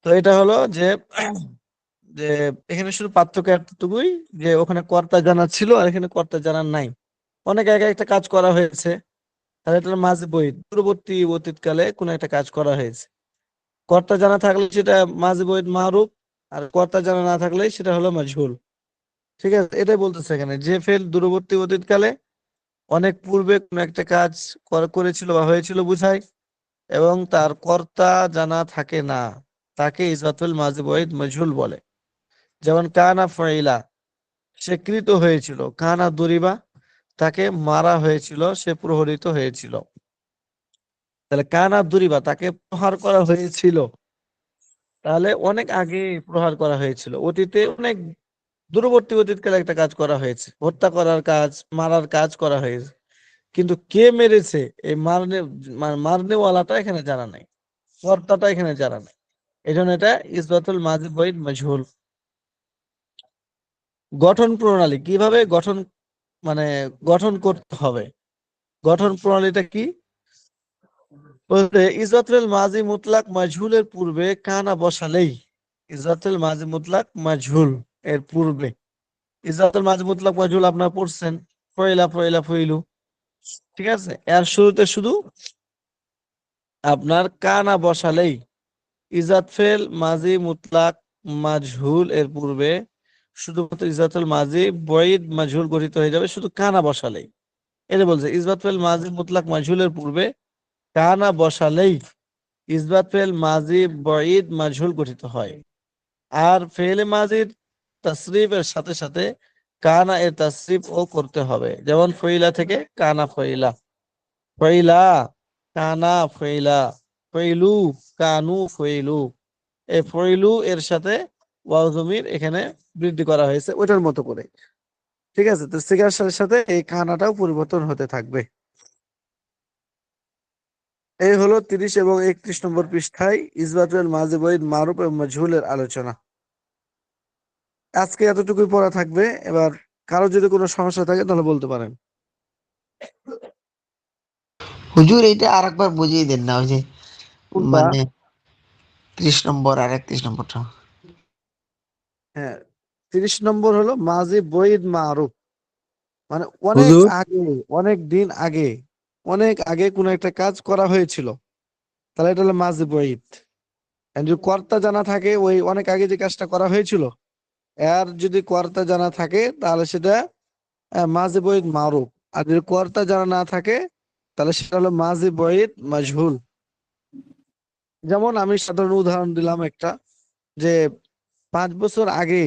Speaker 2: তো এটা হলো যে যে এখানে শুধু পার্থক্য এতটুকুই, যে ওখানে কর্তা জানা ছিল আর এখানে কর্তা জানা নাই। অনেক আগে একটা কাজ করা হয়েছে, তাহলে এটা মাঝে বই দূরবর্তী অতীতকালে কোন একটা কাজ করা হয়েছে। কর্তা জানা থাকলে সেটা মাঝে বই মারুফ, আর কর্তা জানা না থাকলে সেটা হলো মাজহুল। ঠিক আছে, এটাই বলতেছে এখানে, যে ফেল দূরবর্তী অতীতকালে অনেক পূর্বে কোন একটা কাজ করেছিল বা হয়েছিল বুঝায়, এবং তার কর্তা জানা থাকে না, তাকে ইজাতুল মাজি ওয়াহিদ মাজহুল বলে। যেমন কানা ফাইলা, সে কৃত হয়েছিল। কানা দুরিবা, তাকে মারা হয়েছিল, সে প্রহরিত হয়েছিল। তাহলে কানা দুরিবা, তাকে প্রহার করা হয়েছিল, তাহলে অনেক আগে প্রহার করা হয়েছিল, অতীতে অনেক দূরবর্তী অতীতকালে একটা কাজ করা হয়েছে, হত্যা করার কাজ, মারার কাজ করা হয়েছে। কিন্তু কে মেরেছে, এই মারনেওয়ালাটা এখানে জানা নাই, কর্তাটা এখানে জানা নাই। এই জন্য এটা ইসবাতুল মাজি ওয়াহিদ মাজহুল। গঠন প্রণালী কিভাবে গঠন, মানে গঠন করতে হবে, গঠন প্রণালীটা কি বলতে, ইজাতুল মাজি মুতলাক মাজহুলের পূর্বে কানা বসালেই, ইজাতুল মাজি মুতলাক মাজহুল এর পূর্বে, ইজাতুল মাজি মুতলাক মাজহুল আপনারা পড়ছেন, ফয়লা ফয়লা ফয়লু, ঠিক আছে, এর শুরুতে শুধু আপনার কানা বসালেই, ইজাত ফেল মাজি মুতলাক মাজহুল এর পূর্বে শুধুমাত্র ইজাতুল মাজি বয়িদ মাজহুল গঠিত হয়ে যাবে শুধু কানা বসালেই। এটা বলছে ইসবাত ফেল মাজি মুতলাক মাজহুলের পূর্বে কানা বসালেই ইসবাত ফেল মাজি বয়িদ মাজহুল গঠিত হয়। আর ফেলে মাজির তাসরিফের সাথে সাথে কানা এর তাসরিফ ও করতে হবে। যেমন ফইলা থেকে কানা ফইলা, ফইলা কানা ফইলা, ফইলু কানু ফইলু। এই ফইলু এর সাথে ওয়াও জমির এখানে বৃদ্ধি করা হয়েছে ওটার মতো করে। ঠিক আছে, তো সিগার সাথে সাথে এই কানাটাও পরিবর্তন হতে থাকবে। এই হলো 30 এবং 31 নম্বর পৃষ্ঠায় ইসবাতুল মাজি ওয়াহিদ মারুফ এবং মাজহুলের আলোচনা। আজকে এতটুকুই পড়া থাকবে। এবার কারো যদি কোনো সমস্যা থাকে তাহলে বলতে পারেন।
Speaker 9: হুজুর এটা আর একবার বুঝিয়ে দেন না, ওই যে
Speaker 2: কোনটা?
Speaker 9: মানে 30 নম্বর আর 31 নম্বরটা।
Speaker 2: হ্যাঁ, 30 নম্বর হলো মাজি ওয়াহিদ মারুফ, মানে অনেক
Speaker 1: হুজুর
Speaker 2: আগে, অনেক দিন আগে, অনেক আগে কোনো একটা কাজ করা হয়েছিল, তাহলে এটা হলো মাজি ওয়াহিদ। আর যদি কর্তা জানা থাকে, ওই অনেক আগে যে কাজটা করা হয়েছিল এর যদি কর্তা জানা থাকে তাহলে সেটা মাজি ওয়াহিদ মারুফ। আর যদি কর্তা জানা না থাকে তাহলে সেটা হলো মাজি ওয়াহিদ মাজহুল। যেমন আমি সাধারণ উদাহরণ দিলাম একটা, যে 5 বছর আগে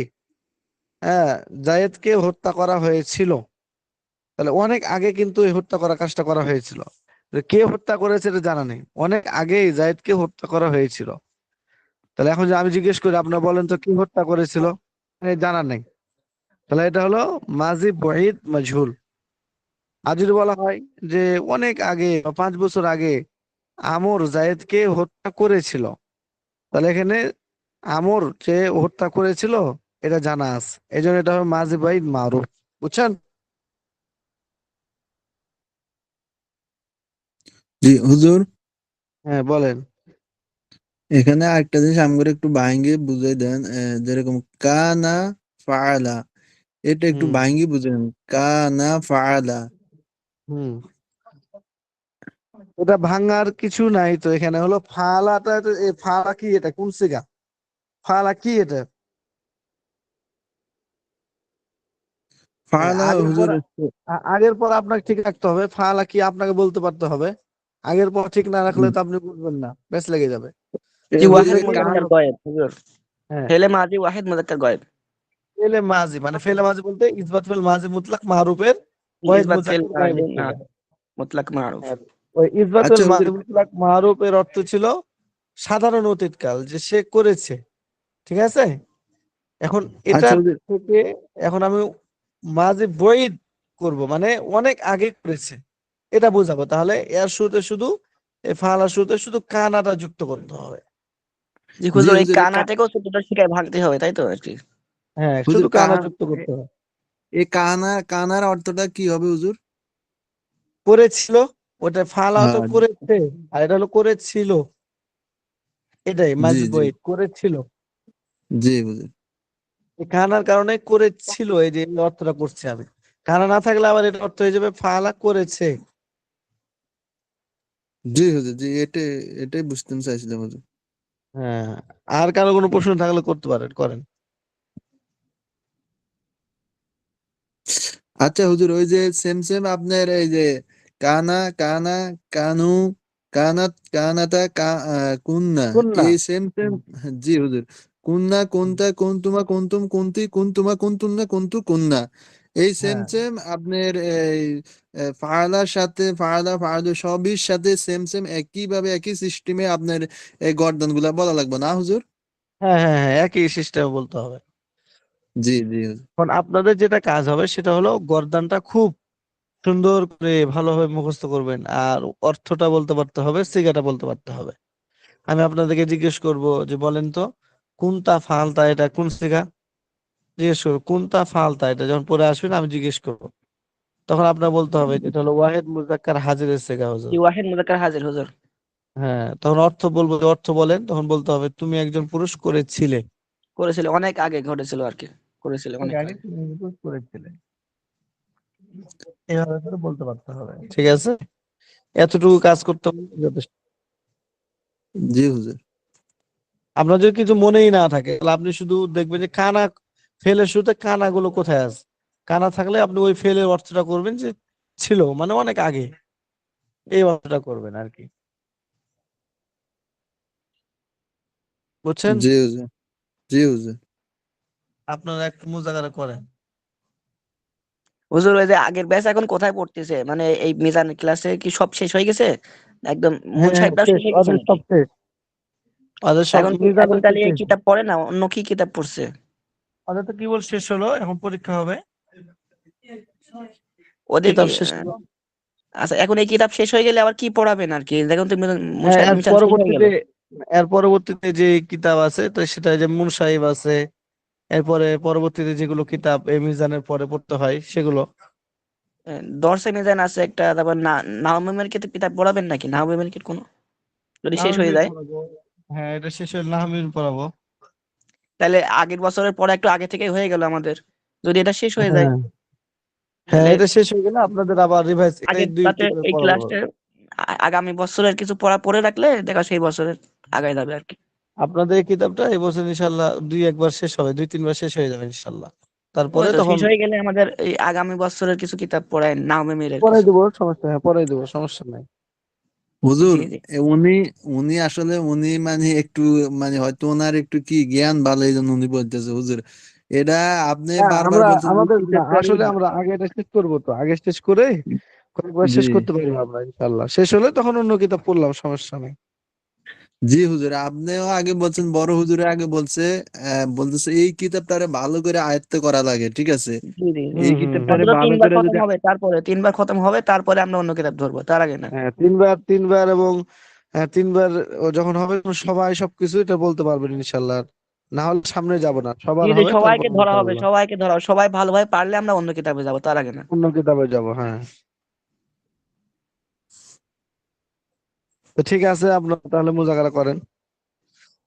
Speaker 2: হ্যাঁ জায়েদকে হত্যা করা হয়েছিল, তাহলে অনেক আগে কিন্তু এই হত্যা করা কাজটা করা হয়েছিল। কে হত্যা করেছে এটা জানা নেই, অনেক আগেই জায়েদকে হত্যা করা হয়েছিল। তাহলে এখন যে আমি জিজ্ঞেস করি, আপনারা বলেন তো কি হত্যা করেছিল, জানা নেই, তাহলে এটা হলো মাজি ওয়াহিদ মাজহুল। আর যদি বলা হয় যে অনেক আগে বা 5 বছর আগে আমর জায়েদকে হত্যা করেছিল, তাহলে এখানে আমর যে হত্যা করেছিল এটা জানা আছে, এই জন্য এটা হবে মাজি ওয়াহিদ মারুফ। বুঝছেন?
Speaker 1: জি হুজুর,
Speaker 2: হ্যাঁ বলেন।
Speaker 1: এখানে আরেকটা জিনিস আমাকে একটু ভাঙ্গে বুঝাই দেন। যেরকম কানা ফাআলা, এটা একটু
Speaker 2: হুম
Speaker 1: ভাঙ্গি বুঝেন। কানা ফাআলা।
Speaker 2: হুম এটা ভাঙার কিছু নাই তো, এখানে হলো ফালাটা ফালা কি, এটা কোন সিগা? ফালা কি এটা?
Speaker 1: ফাআলা
Speaker 2: আগের পর
Speaker 1: হুজুর
Speaker 2: আগের পর আপনাকে ঠিক রাখতে হবে, ফালা কি আপনাকে বলতে পারতে হবে। আগের পর ঠিক না রাখলে তো আপনি বুঝবেন না, বেশ লেগে যাবে।
Speaker 5: জি
Speaker 1: হুজুর
Speaker 5: ওয়াহিদ
Speaker 1: এটা
Speaker 5: মুজাক্কার গায়েব হুজুর।
Speaker 2: হ্যাঁ,
Speaker 5: ফেলে মাজি ওয়াহিদ মুজাক্কার গায়েব।
Speaker 2: ফেলে মাজি মানে ফেলে মাজি বলতে ইসবাত ফেল মাজি মুতলাক মারুফের ওয়াহিদ
Speaker 5: ইসবাত ফেল
Speaker 2: মুজাক্কার
Speaker 5: মাজি
Speaker 2: গায়েবের
Speaker 5: না
Speaker 2: থেকে।
Speaker 5: মুতলাক মারুফ।
Speaker 2: হ্যাঁ, ওই ইসবাত ফেল
Speaker 1: আচ্ছা
Speaker 2: মাজি
Speaker 1: হুজুর,
Speaker 2: মুতলাক মারুফের অর্থ ছিল সাধারণ অতীতকাল, যে সে করেছে, ঠিক আছে। এখন
Speaker 1: আচ্ছা
Speaker 2: এটার
Speaker 1: হুজুর,
Speaker 2: থেকে এখন আমি মাঝে বইদ করব, মানে অনেক আগে করেছে এটা বোঝাবো, তাহলে এর শুরুতে শুধু এই ফালার শুরুতে শুধু কানাটা যুক্ত করতে হবে।
Speaker 5: জি
Speaker 1: জি
Speaker 5: হুজুর, এই
Speaker 1: হুজুর,
Speaker 5: কানাটাকেও ছোটটা শিখায় ভাঙতে হবে তাই তো আর কি।
Speaker 2: হ্যাঁ,
Speaker 1: হুজুর
Speaker 2: শুধু কানা যুক্ত করতে হবে।
Speaker 1: এই কানার অর্থটা কি হবে হুজুর?
Speaker 2: করেছিল, ওটা ফালা তো
Speaker 1: হ্যাঁ,
Speaker 2: করেছে, আর এটা হলো করেছিল, এটাই
Speaker 1: জি
Speaker 2: মাঝি
Speaker 1: জি
Speaker 2: বইদ করেছিল।
Speaker 1: জি হুজুর,
Speaker 2: এই কানার কারণে করেছিল, এই যে এই অর্থটা করছি আমি। কানা না থাকলে আবার এটা অর্থ হয়ে যাবে ফালা করেছে।
Speaker 1: জি হুজুর, জি এটাই বুঝতে চাইছিলাম হুজুর।
Speaker 2: হ্যাঁ, আর কারো কোনো প্রশ্ন থাকলে করতে পারেন, করেন।
Speaker 1: আচ্ছা হুজুর, ওই যে সেম সেম আপনার এই যে কানা কানা কানু কানাত কানাতা কুন্না,
Speaker 2: কোন না?
Speaker 1: এই সেম সেম। জি হুজুর, কুন্না কুন্তা কুন্তুমা কুন্তুম কুন্তি কুন্তুমা কুন্তুন্না কুন্তু কুন্না, এই সেম
Speaker 2: হ্যাঁ
Speaker 1: সেম আপনার এই ফাআলার সাথে ফাআলা ফাআলু সবই সাথে সেম সেম একই ভাবে একই সিস্টেমে আপনার এই গর্দনগুলা বলা লাগবে না হুজুর?
Speaker 2: হ্যাঁ হ্যাঁ হ্যাঁ, একই সিস্টেমে বলতে হবে।
Speaker 1: জি জি হুজুর।
Speaker 2: এখন আপনাদের যেটা কাজ হবে সেটা হলো গর্দানটা খুব সুন্দর করে ভালোভাবে মুখস্থ করবেন, আর অর্থটা বলতে পারতে হবে, সিগাটা বলতে পারতে হবে। আমি আপনাদেরকে জিজ্ঞেস করব যে বলেন তো, কোনটা ফালতা, এটা কোন সিগা? জিজ্ঞেস করবো কোনটা ফালতা, এটা যখন পরে আসবেন আমি জিজ্ঞেস করবো, তখন আপনার বলতে হবে এটা হলো ওয়াহিদ মুজাক্কার হাজিরের সিগা
Speaker 5: জি
Speaker 2: হুজুর।
Speaker 5: ওয়াহিদ মুজাক্কার হাজির হুজুর।
Speaker 2: হ্যাঁ, তখন অর্থ বলবো, যে অর্থ বলেন, তখন বলতে হবে তুমি একজন পুরুষ করেছিলে।
Speaker 5: করেছিল অনেক আগে ঘটেছিল আর কি, করেছিল অনেক
Speaker 2: আগে
Speaker 5: আগে।
Speaker 2: তুমি একজন পুরুষ করেছিলে, এভাবে করে বলতে পারতে হবে, ঠিক আছে। এতটুকু কাজ করতে হবে যথেষ্ট।
Speaker 1: জি হুজুর।
Speaker 2: আপনার যদি কিছু মনেই না থাকে তাহলে আপনি শুধু দেখবেন যে কানা, ফেলের শুরুতে কানা গুলো কোথায় আছে। কানা থাকলে আপনি ওই ফেলের অর্থটা করবেন যে ছিল, মানে অনেক আগে, এই অর্থটা করবেন আর কি, বুঝছেন।
Speaker 1: জি হুজুর। জি হুজুর।
Speaker 2: আপনারা একটু মুজাকারা করেন।
Speaker 5: হুজুর ওই যে আগের ব্যাচ এখন কোথায় পড়তেছে, মানে এই মিজান ক্লাসে কি সব শেষ হয়ে গেছে? একদম মূল
Speaker 2: হ্যাঁ
Speaker 5: সাহেবরা
Speaker 2: শেষ,
Speaker 5: শেষ হয়ে গেছে
Speaker 2: ওদের
Speaker 5: নাকি?
Speaker 2: সব শেষ, ওদের সব
Speaker 5: এখন কি এখন
Speaker 2: মিজানের কি
Speaker 5: তাহলে এই
Speaker 2: শেষ,
Speaker 5: কিতাব পড়ে না, অন্য কি কিতাব পড়ছে?
Speaker 2: ওদের তো কি বল শেষ হলো, এখন পরীক্ষা হবে,
Speaker 5: ওদের কি
Speaker 2: কিতাব শেষ হলো।
Speaker 5: আচ্ছা, এখন এই কিতাব শেষ হয়ে গেলে আবার কি পড়াবেন আর কি? দেখুন তো মূল
Speaker 2: হ্যাঁ,
Speaker 5: সাহেব
Speaker 2: এর
Speaker 5: মিশন শেষ হয়ে গেল।
Speaker 2: পরবর্তীতে, এর পরবর্তীতে যে কিতাব আছে তো সেটা যে মুন সাহিব আছে, এরপরে পরবর্তীতে যেগুলো কিতাব এই মিজানের পরে পড়তে হয় সেগুলো।
Speaker 5: দর্শে মিজান আছে একটা, তারপর না নাহমিমের কিতাব পড়াবেন নাকি? নাহমিমের কি কোনো যদি শেষ হয়ে
Speaker 2: নাহমির
Speaker 5: যায়,
Speaker 2: পড়াবো, হ্যাঁ এটা শেষ হলে নাহমির পড়াবো।
Speaker 5: তাহলে আগের বছরের পড়া একটু আগে থেকে হয়ে গেল আমাদের, যদি এটা শেষ হয়ে যায়
Speaker 2: হ্যাঁ হ্যাঁ,
Speaker 5: তাহলে
Speaker 2: এটা শেষ হয়ে গেলে আপনাদের আবার রিভাইজ এটাই
Speaker 5: আগের
Speaker 2: দুই
Speaker 5: তাতে
Speaker 2: কিতাবে
Speaker 5: এই
Speaker 2: পড়াবো।
Speaker 5: ক্লাসটা আগামী বছরের কিছু পড়া পড়ে রাখলে দেখা সেই বছরের আগায় যাবে আর কি।
Speaker 2: আপনাদের এই কিতাবটা এই বছর ইনশাল্লাহ দুই একবার শেষ হবে, দুই তিনবার শেষ হয়ে যাবে ইনশাল্লাহ।
Speaker 5: ওই
Speaker 2: তারপরে
Speaker 5: তো
Speaker 2: তখন
Speaker 5: শেষ হয়ে গেলে আমাদের এই আগামী বছরের কিছু কিতাব পড়ায় নাহমিমের
Speaker 2: পড়াই
Speaker 5: কিছু।
Speaker 2: দেবো, সমস্যা, হ্যাঁ পড়াই দেবো, সমস্যা নাই।
Speaker 1: হুজুর,
Speaker 5: জি জি।
Speaker 1: উনি উনি আসলে উনি মানে একটু মানে হয়তো ওনার একটু কি জ্ঞান ভালো, এই জন্য উনি বলতেছে হুজুর। এটা আপনি
Speaker 2: হ্যাঁ,
Speaker 1: বারবার
Speaker 2: আমরা
Speaker 1: বলছেন এই
Speaker 2: আমাদের না,
Speaker 1: কিতাবটারই।
Speaker 2: আসলে আমরা আগে এটা শেষ করবো, তো আগে শেষ করে কয়েকবার
Speaker 1: জি
Speaker 2: শেষ করতে পারবো আমরা ইনশাল্লাহ, শেষ হলে তখন অন্য কিতাব পড়লাম, সমস্যা নেই।
Speaker 1: জি হুজুর, আপনিও আগে বলছেন, বড় হুজুরে আগে বলছে, বলতেছে এই কিতাবটারে ভালো করে আয়ত্ত করা লাগে, ঠিক আছে।
Speaker 5: জি জি।
Speaker 2: হুম
Speaker 1: এই
Speaker 2: হুম হুম।
Speaker 1: কিতাবটারে
Speaker 5: অন্তত
Speaker 1: ভালো
Speaker 5: তিনবার
Speaker 1: করে
Speaker 5: খতম
Speaker 1: যদি
Speaker 5: হবে, তারপরে তিনবার খতম হবে, তারপরে আমরা অন্য কিতাব ধরবো, তার আগে না।
Speaker 2: হ্যাঁ, তিনবার তিনবার এবং হ্যাঁ, তিনবার ও যখন হবে তখন সবাই সবকিছু এটা বলতে পারবেন ইনশাল্লাহ। না হলে সামনে যাব না,
Speaker 5: জি
Speaker 2: সবার
Speaker 5: জি,
Speaker 2: হবে তারপর
Speaker 5: সবাইকে ধরা হবে,
Speaker 2: ইনশাল্লাহ
Speaker 5: সবাইকে ধরা হবে, সবাই ভালোভাবে পারলে আমরা অন্য কিতাবে যাবো, তার আগে না।
Speaker 2: অন্য কিতাবে যাব। হ্যাঁ, তো ঠিক আছে, আপনার তাহলে মুজাকারা করেন।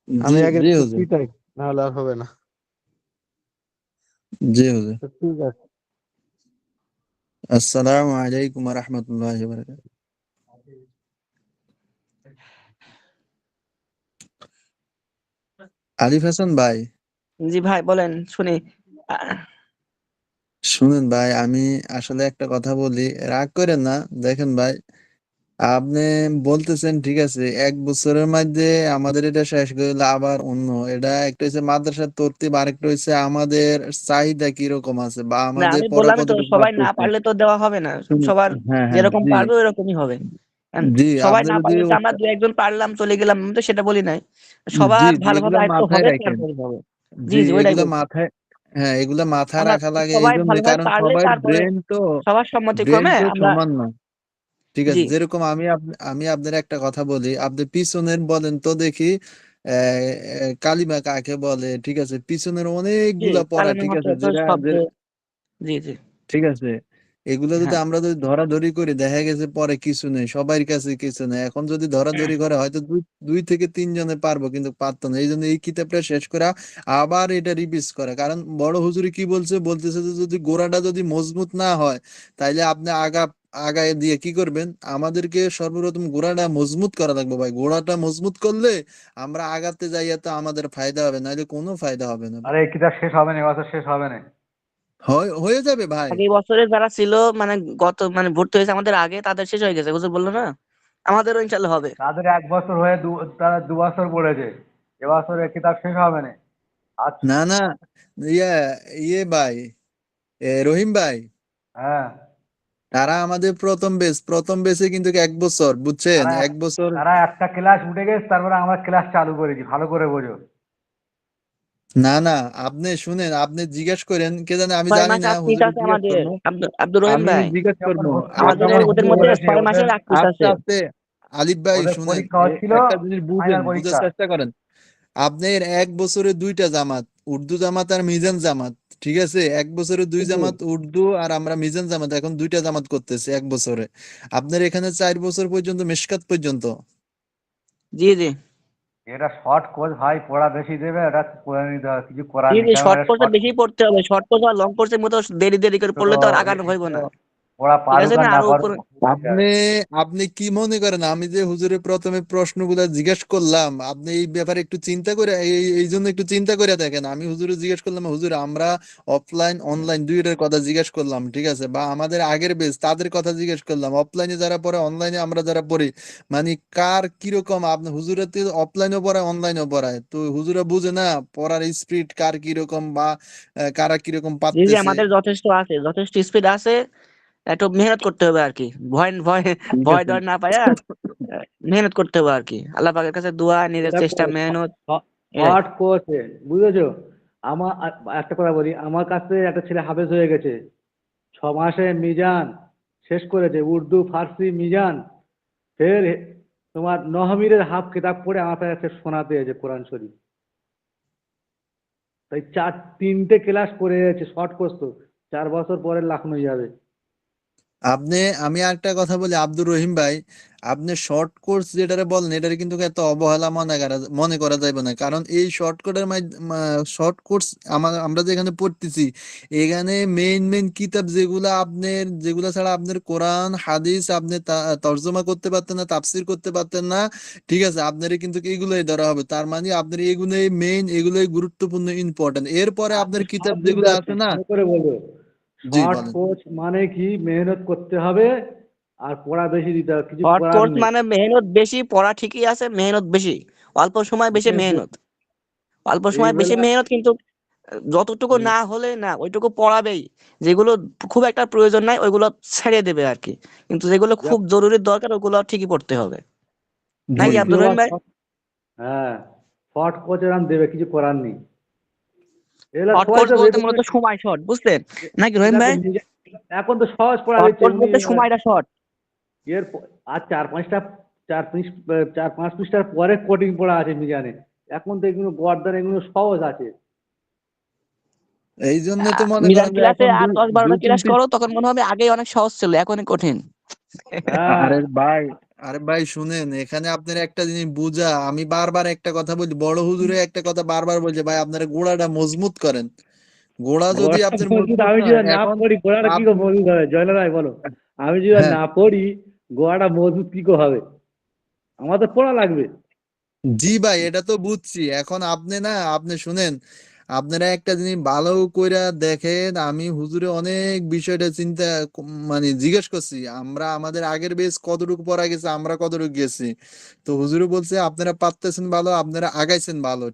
Speaker 1: জি
Speaker 2: আমি আগে
Speaker 1: জি
Speaker 2: একটু
Speaker 1: হুজুর,
Speaker 2: পিটাই, না হলে আর হবে না।
Speaker 1: জি হুজুর।
Speaker 2: তো ঠিক আছে।
Speaker 1: আসসালামু আলাইকুম ওয়া রাহমাতুল্লাহি ওয়া বারাকাতুহু। আলিফ হাসান ভাই,
Speaker 5: জি ভাই বলেন শুনি। আহ,
Speaker 1: শুনেন ভাই, আমি আসলে একটা কথা বলি, রাগ করেন না। দেখেন ভাই, আপনি বলতেছেন ঠিক আছে, 1 বছরের মধ্যে আমাদের এটা শেষ করে দিলে আবার অন্য এটা একটা হচ্ছে মাদ্রাসার তরতিব, আরেকটা হচ্ছে আমাদের চাহিদা কিরকম আছে বা
Speaker 5: না
Speaker 1: আমাদের
Speaker 5: আমি
Speaker 1: পড়া
Speaker 5: বললামই তো,
Speaker 1: কতটুকু
Speaker 5: সবাই না
Speaker 1: পারতেছে।
Speaker 5: পারলে তো দেওয়া হবে না।
Speaker 1: শুনুন,
Speaker 5: সবার
Speaker 1: হ্যাঁ হ্যাঁ,
Speaker 5: যেরকম
Speaker 1: জি
Speaker 5: পারবে ওইরকমই হবে। কারণ
Speaker 1: জি,
Speaker 5: সবাই
Speaker 1: আপনি
Speaker 5: না
Speaker 1: যদি
Speaker 5: পারলে যে আমরা দু একজন পারলাম চলে গেলাম, আমি তো সেটা বলি নাই।
Speaker 1: জি
Speaker 5: সবার
Speaker 1: জি,
Speaker 5: ভালোভাবে
Speaker 1: এগুলা
Speaker 5: আয়ত্ত
Speaker 1: মাথায়
Speaker 5: হবে
Speaker 1: রাখেন।
Speaker 5: তারপরে হবে। জি
Speaker 1: জি,
Speaker 5: জি ওইটাই
Speaker 1: এগুলা
Speaker 5: বলছি।
Speaker 1: মাথায়, হ্যাঁ এগুলা মাথায়
Speaker 5: আমরা
Speaker 1: রাখা লাগে এই
Speaker 5: সবাই
Speaker 1: জন্য,
Speaker 5: ভালোভাবে
Speaker 1: কারণ
Speaker 5: পারলে
Speaker 1: সবার
Speaker 5: তারপরে
Speaker 1: ব্রেন তো,
Speaker 5: সবার
Speaker 1: ব্রেন
Speaker 5: সম্মতিক্রমে
Speaker 1: তো
Speaker 5: আমরা।
Speaker 1: সমান না। ঠিক
Speaker 5: জি
Speaker 1: আছে, যেরকম আমি আপনার একটা কথা বলি, আপনি পিছনের বলেন তো দেখি, কালিমা কাকে বলে? ঠিক আছে, পিছনের
Speaker 5: জি
Speaker 1: অনেকগুলা পড়া,
Speaker 5: কালেমা
Speaker 1: ঠিক
Speaker 5: হচ্ছে
Speaker 1: আছে,
Speaker 5: তো শব্দ। জি জি
Speaker 1: ঠিক আছে, এগুলো যদি
Speaker 5: হ্যাঁ
Speaker 1: আমরা যদি ধরাধরি করি, দেখা গেছে পরে কিছু নেই, সবার কাছে কিছু নেই। এখন যদি ধরাধরি করে হয়তো দুই দুই থেকে তিনজনে পারবো, কিন্তু পারতো না। এই জন্য এই কিতাবটা শেষ করা, আবার এটা রিভিজ করা। কারণ বড় হুজুরি কি বলতেছে যে যদি গোড়াটা যদি মজবুত না হয়, তাইলে আপনি আগায় দিয়ে কি করবেন? আমাদেরকে সর্বপ্রথম গোড়াটা মজবুত করা লাগবে ভাই। গোড়াটা মজবুত করলে আমরা আগাতে যাইয়া তো আমাদের ফায়দা হবে, নাহলে কোনো ফায়দা হবে না ভাই।
Speaker 4: আরে এই কিতাব শেষ হবে না, এবছর শেষ হবে না।
Speaker 1: হয়ে যাবে ভাই।
Speaker 5: আগের বছরে যারা ছিল, মানে গত মানে ভর্তি হয়েছে আমাদের আগে, তাদের শেষ হয়ে গেছে হুজুর বললো না, আমাদেরও ইনশাল্লাহ হবে।
Speaker 4: তাদের 1 বছর হয়ে তারা 2 বছর পড়েছে, এবছর এই কিতাব শেষ হবে না। আচ্ছা।
Speaker 1: না না, ইয়ে ভাই, রহিম ভাই,
Speaker 4: হ্যাঁ।
Speaker 1: তারা আমাদের প্রথম বেচে কিন্তু 1 বছর, বুঝছেন,
Speaker 4: তারা
Speaker 1: 1 বছর।
Speaker 4: তারা একটা ক্লাস উঠে গেছে, তারপরে আমরা ক্লাস চালু করেছি, ভালো করে বোঝো।
Speaker 1: না না, আপনি শুনেন, আপনি জিজ্ঞেস করেন, কে জানে, আমি
Speaker 5: 6
Speaker 1: জানি
Speaker 5: মাস
Speaker 1: না,
Speaker 5: আক্কিস
Speaker 1: হুজুরে
Speaker 5: আছে
Speaker 1: জিজ্ঞেস
Speaker 5: আমাদের।
Speaker 1: করবো।
Speaker 5: আব্দুর রহিম
Speaker 1: আমি
Speaker 5: ভাই,
Speaker 1: জিজ্ঞেস
Speaker 4: যখন
Speaker 1: করবো।
Speaker 5: আমাদের
Speaker 4: যখন
Speaker 5: ওদের
Speaker 4: ভর্তি
Speaker 5: মধ্যে
Speaker 4: করেছে
Speaker 5: 6
Speaker 4: ওদের
Speaker 5: মাসের আক্কিস
Speaker 1: আস্তে
Speaker 5: আছে।
Speaker 1: আস্তে, আলিফ ভাই
Speaker 4: ওদের
Speaker 1: শুনেন,
Speaker 4: পরীক্ষা হচ্ছিল
Speaker 1: একটা জিনিস
Speaker 4: ফাইনাল
Speaker 1: বুঝার
Speaker 4: পরীক্ষা।
Speaker 1: চেষ্টা করেন। আপনার 1 বছরে 2টা জামাত, উর্দু জামাত আর মিজান জামাত। ঠিক আছে, 1 বছরে 2
Speaker 5: জি
Speaker 1: জামাত উর্দু, আর আমরা মিজান জামাত এখন 2টা জামাত করতেছি 1 বছরে। আপনার এখানে 4 বছর পর্যন্ত, মেশকাত পর্যন্ত।
Speaker 5: জি জি
Speaker 4: এটা শর্ট কোর্স ভাই, পড়া বেশি দেবে, এটা পড়ে নিতে হবে, কিছু করার
Speaker 5: জি
Speaker 4: নেই,
Speaker 5: জি
Speaker 4: কারণ
Speaker 5: শর্ট
Speaker 4: এটা
Speaker 5: কোর্সে
Speaker 4: শর্ট
Speaker 5: বেশি পড়তে হবে। শর্ট কোর্স আর লং কোর্সের মতো দেরি দেরি করে
Speaker 4: তো
Speaker 5: পড়লে তো আর আগানো হইব
Speaker 4: একটু
Speaker 5: না।
Speaker 4: পড়া
Speaker 5: ঠিক
Speaker 4: পারুক
Speaker 5: আছে
Speaker 4: আর
Speaker 5: না,
Speaker 4: না
Speaker 5: আরো
Speaker 4: পারুক
Speaker 5: উপরে।
Speaker 4: হয়ে
Speaker 1: আপনি
Speaker 4: যাবে।
Speaker 1: আপনি কি মনে করেন, আমি যে হুজুরের প্রথমে প্রশ্নগুলা জিজ্ঞেস করলাম, আপনি এই ব্যাপারে একটু চিন্তা করে, এই জন্য একটু চিন্তা করে দেখেন। আমি হুজুরে জিজ্ঞেস করলাম, হুজুর আমরা অফলাইন অনলাইন দুইটার কথা জিজ্ঞেস করলাম, ঠিক আছে, বা আমাদের আগের বেচ তাদের কথা জিজ্ঞেস করলাম, অফলাইনে যারা পড়ে, অনলাইনে আমরা যারা পড়ি, মানে কার কিরকম। আপনি হুজুরে অফলাইনেও পড়ায়, অনলাইনেও পড়ায়, তো হুজুরা বুঝে না পড়ার স্পিড কার কিরকম, বা কারা কিরকম
Speaker 5: জি জি
Speaker 1: পারতেছে।
Speaker 5: আমাদের যথেষ্ট আছে, যথেষ্ট স্পিড আছে। একটু মেহনত করতে হবে আর কি। ভয় ভয়
Speaker 1: ঠিক
Speaker 5: ভয়
Speaker 1: আছে,
Speaker 5: ডর না পায়া মেহনত করতে হবে আর কি। আল্লাহ পাকের কাছে দোয়া, নিজের
Speaker 4: দেখো
Speaker 5: চেষ্টা, মেহনত, এটাই।
Speaker 4: শর্ট কোর্সে, বুঝেছো? আমার একটা কথা বলি, আমার কাছে একটা ছেলে হাফেজ হয়ে গেছে, 6 মাসে মিজান শেষ করেছে, উর্দু ফার্সি মিজান। ফের তোমার নহমিরের হাফ কিতাব পড়ে আমার কাছে শোনাতে হয়েছে কোরআন শরীফ। তাই 3টে ক্লাস করে যাচ্ছে, শর্ট কোর্স তো 4 বছর পরে লাখনো যাবে।
Speaker 1: আপনি, আমি একটা কথা বলি আব্দুর রহিম ভাই, আপনি শর্ট কোর্স যেটারে বলেন, এটারে কিন্তু এত অবহেলা মনে করা যাবে না। কারণ এই শর্ট কোর্স আমরা যেখানে পড়তেছি, এখানে মেইন কিতাব যেগুলা আপনার, যেগুলা ছাড়া আপনার কোরআন হাদিস আপনি তর্জমা করতে পারতেন না, তাফসির করতে পারতেন না। ঠিক আছে, আপনার কিন্তু এগুলোই ধরা হবে। তার মানে আপনার এগুলোই মেইন, এগুলোই গুরুত্বপূর্ণ, ইম্পর্টেন্ট। এরপরে
Speaker 4: আমি
Speaker 1: আপনার কিতাব
Speaker 4: সব বুঝতে
Speaker 1: যেগুলো
Speaker 4: পারছি,
Speaker 1: আছে না।
Speaker 4: ভালো করে বলবো।
Speaker 1: জি
Speaker 4: শর্ট
Speaker 1: বলেন।
Speaker 4: কোর্স মানে কি, মেহনত করতে হবে আর পড়া বেশি দিতে হবে, কিছু
Speaker 5: শর্ট
Speaker 4: করার
Speaker 5: কোর্স
Speaker 4: নেই।
Speaker 5: মানে মেহনত বেশি, পড়া ঠিকই আছে, মেহনত বেশি। অল্প সময় বেশি মেহনত, অল্প সময় বেশি
Speaker 4: এইবেলা
Speaker 5: মেহনত, কিন্তু যতটুকু না হলে না ওইটুকু পড়াবেই। যেগুলো খুব একটা প্রয়োজন নাই ওইগুলো ছেড়ে দেবে আর কি। কিন্তু যেগুলো খুব জরুরি দরকার ওগুলো ঠিকই পড়তে হবে,
Speaker 1: জি
Speaker 5: নাকি আব্দুর
Speaker 4: দ্বিতীয়বার
Speaker 5: রহিম ভাই?
Speaker 4: হ্যাঁ, শর্ট কোচ এরকম দেবে, কিছু করার নেই। এগুলো
Speaker 5: শর্ট
Speaker 4: সবাই
Speaker 5: কোর্স
Speaker 4: তো
Speaker 5: বলতে মূলত
Speaker 4: রেডিমেড।
Speaker 5: সময় শর্ট, বুঝলেন নাকি রহিম
Speaker 4: দেখো
Speaker 5: ভাই?
Speaker 4: এখন তো সহজ পড়া
Speaker 5: শর্ট
Speaker 4: দিচ্ছে
Speaker 5: কোর্স
Speaker 4: এমনি।
Speaker 5: বলতে সময়টা শর্ট।
Speaker 4: এর আর চার চার পাঁচ পৃষ্ঠার পরে কোডিং পড়া আছে মিজানে। এখন তো এগুলো গর্দান, এগুলো সহজ আছে।
Speaker 1: এই জন্য তো মনে
Speaker 5: মিজান
Speaker 1: করেন যে
Speaker 5: ক্লাসে
Speaker 1: এখন
Speaker 5: আর
Speaker 1: দুই
Speaker 5: 10-12টা
Speaker 1: দুই তিন
Speaker 5: ক্লাস
Speaker 1: পিস।
Speaker 5: করো, তখন মনে হবে আগে অনেক সহজ ছিল, এখন কঠিন।
Speaker 4: হ্যাঁ।
Speaker 1: আরে ভাই, আরে ভাই শুনেন, এখানে আপনার একটা জিনিস বুঝা, আমি বারবার একটা কথা বলি, বড় হুজুরে একটা কথা বারবার বলছে, ভাই আপনারা গোড়াটা মজবুত করেন। গোড়া যদি
Speaker 10: গোড়াটা
Speaker 1: আপনার
Speaker 10: মজবুত,
Speaker 1: মজবুত
Speaker 10: আমি
Speaker 1: না
Speaker 10: যদি না
Speaker 1: এখন
Speaker 10: পড়ি গোড়াটা কি করে
Speaker 1: আপনি
Speaker 10: মজবুত হবে? জয়নাল ভাই বলো, আমি যদি
Speaker 1: হ্যাঁ
Speaker 10: না পড়ি গোড়াটা মজবুত কি করে হবে? আমার তো পড়া লাগবে।
Speaker 1: জি ভাই, এটা তো বুঝছি। এখন আপনি শুনেন, আপনারা একটা জিনিস ভালো কইরা দেখেন, আমি হুজুরে অনেক বিষয়টা চিন্তা মানে জিজ্ঞেস করছি, আমরা আমাদের আগের বেশ কতটুকু পড়া গেছে, আমরা কতটুকু গেছি। তো হুজুরে বলছে আপনারা পারতেছেন ভালো, আপনারা আগাইছেন ভালো।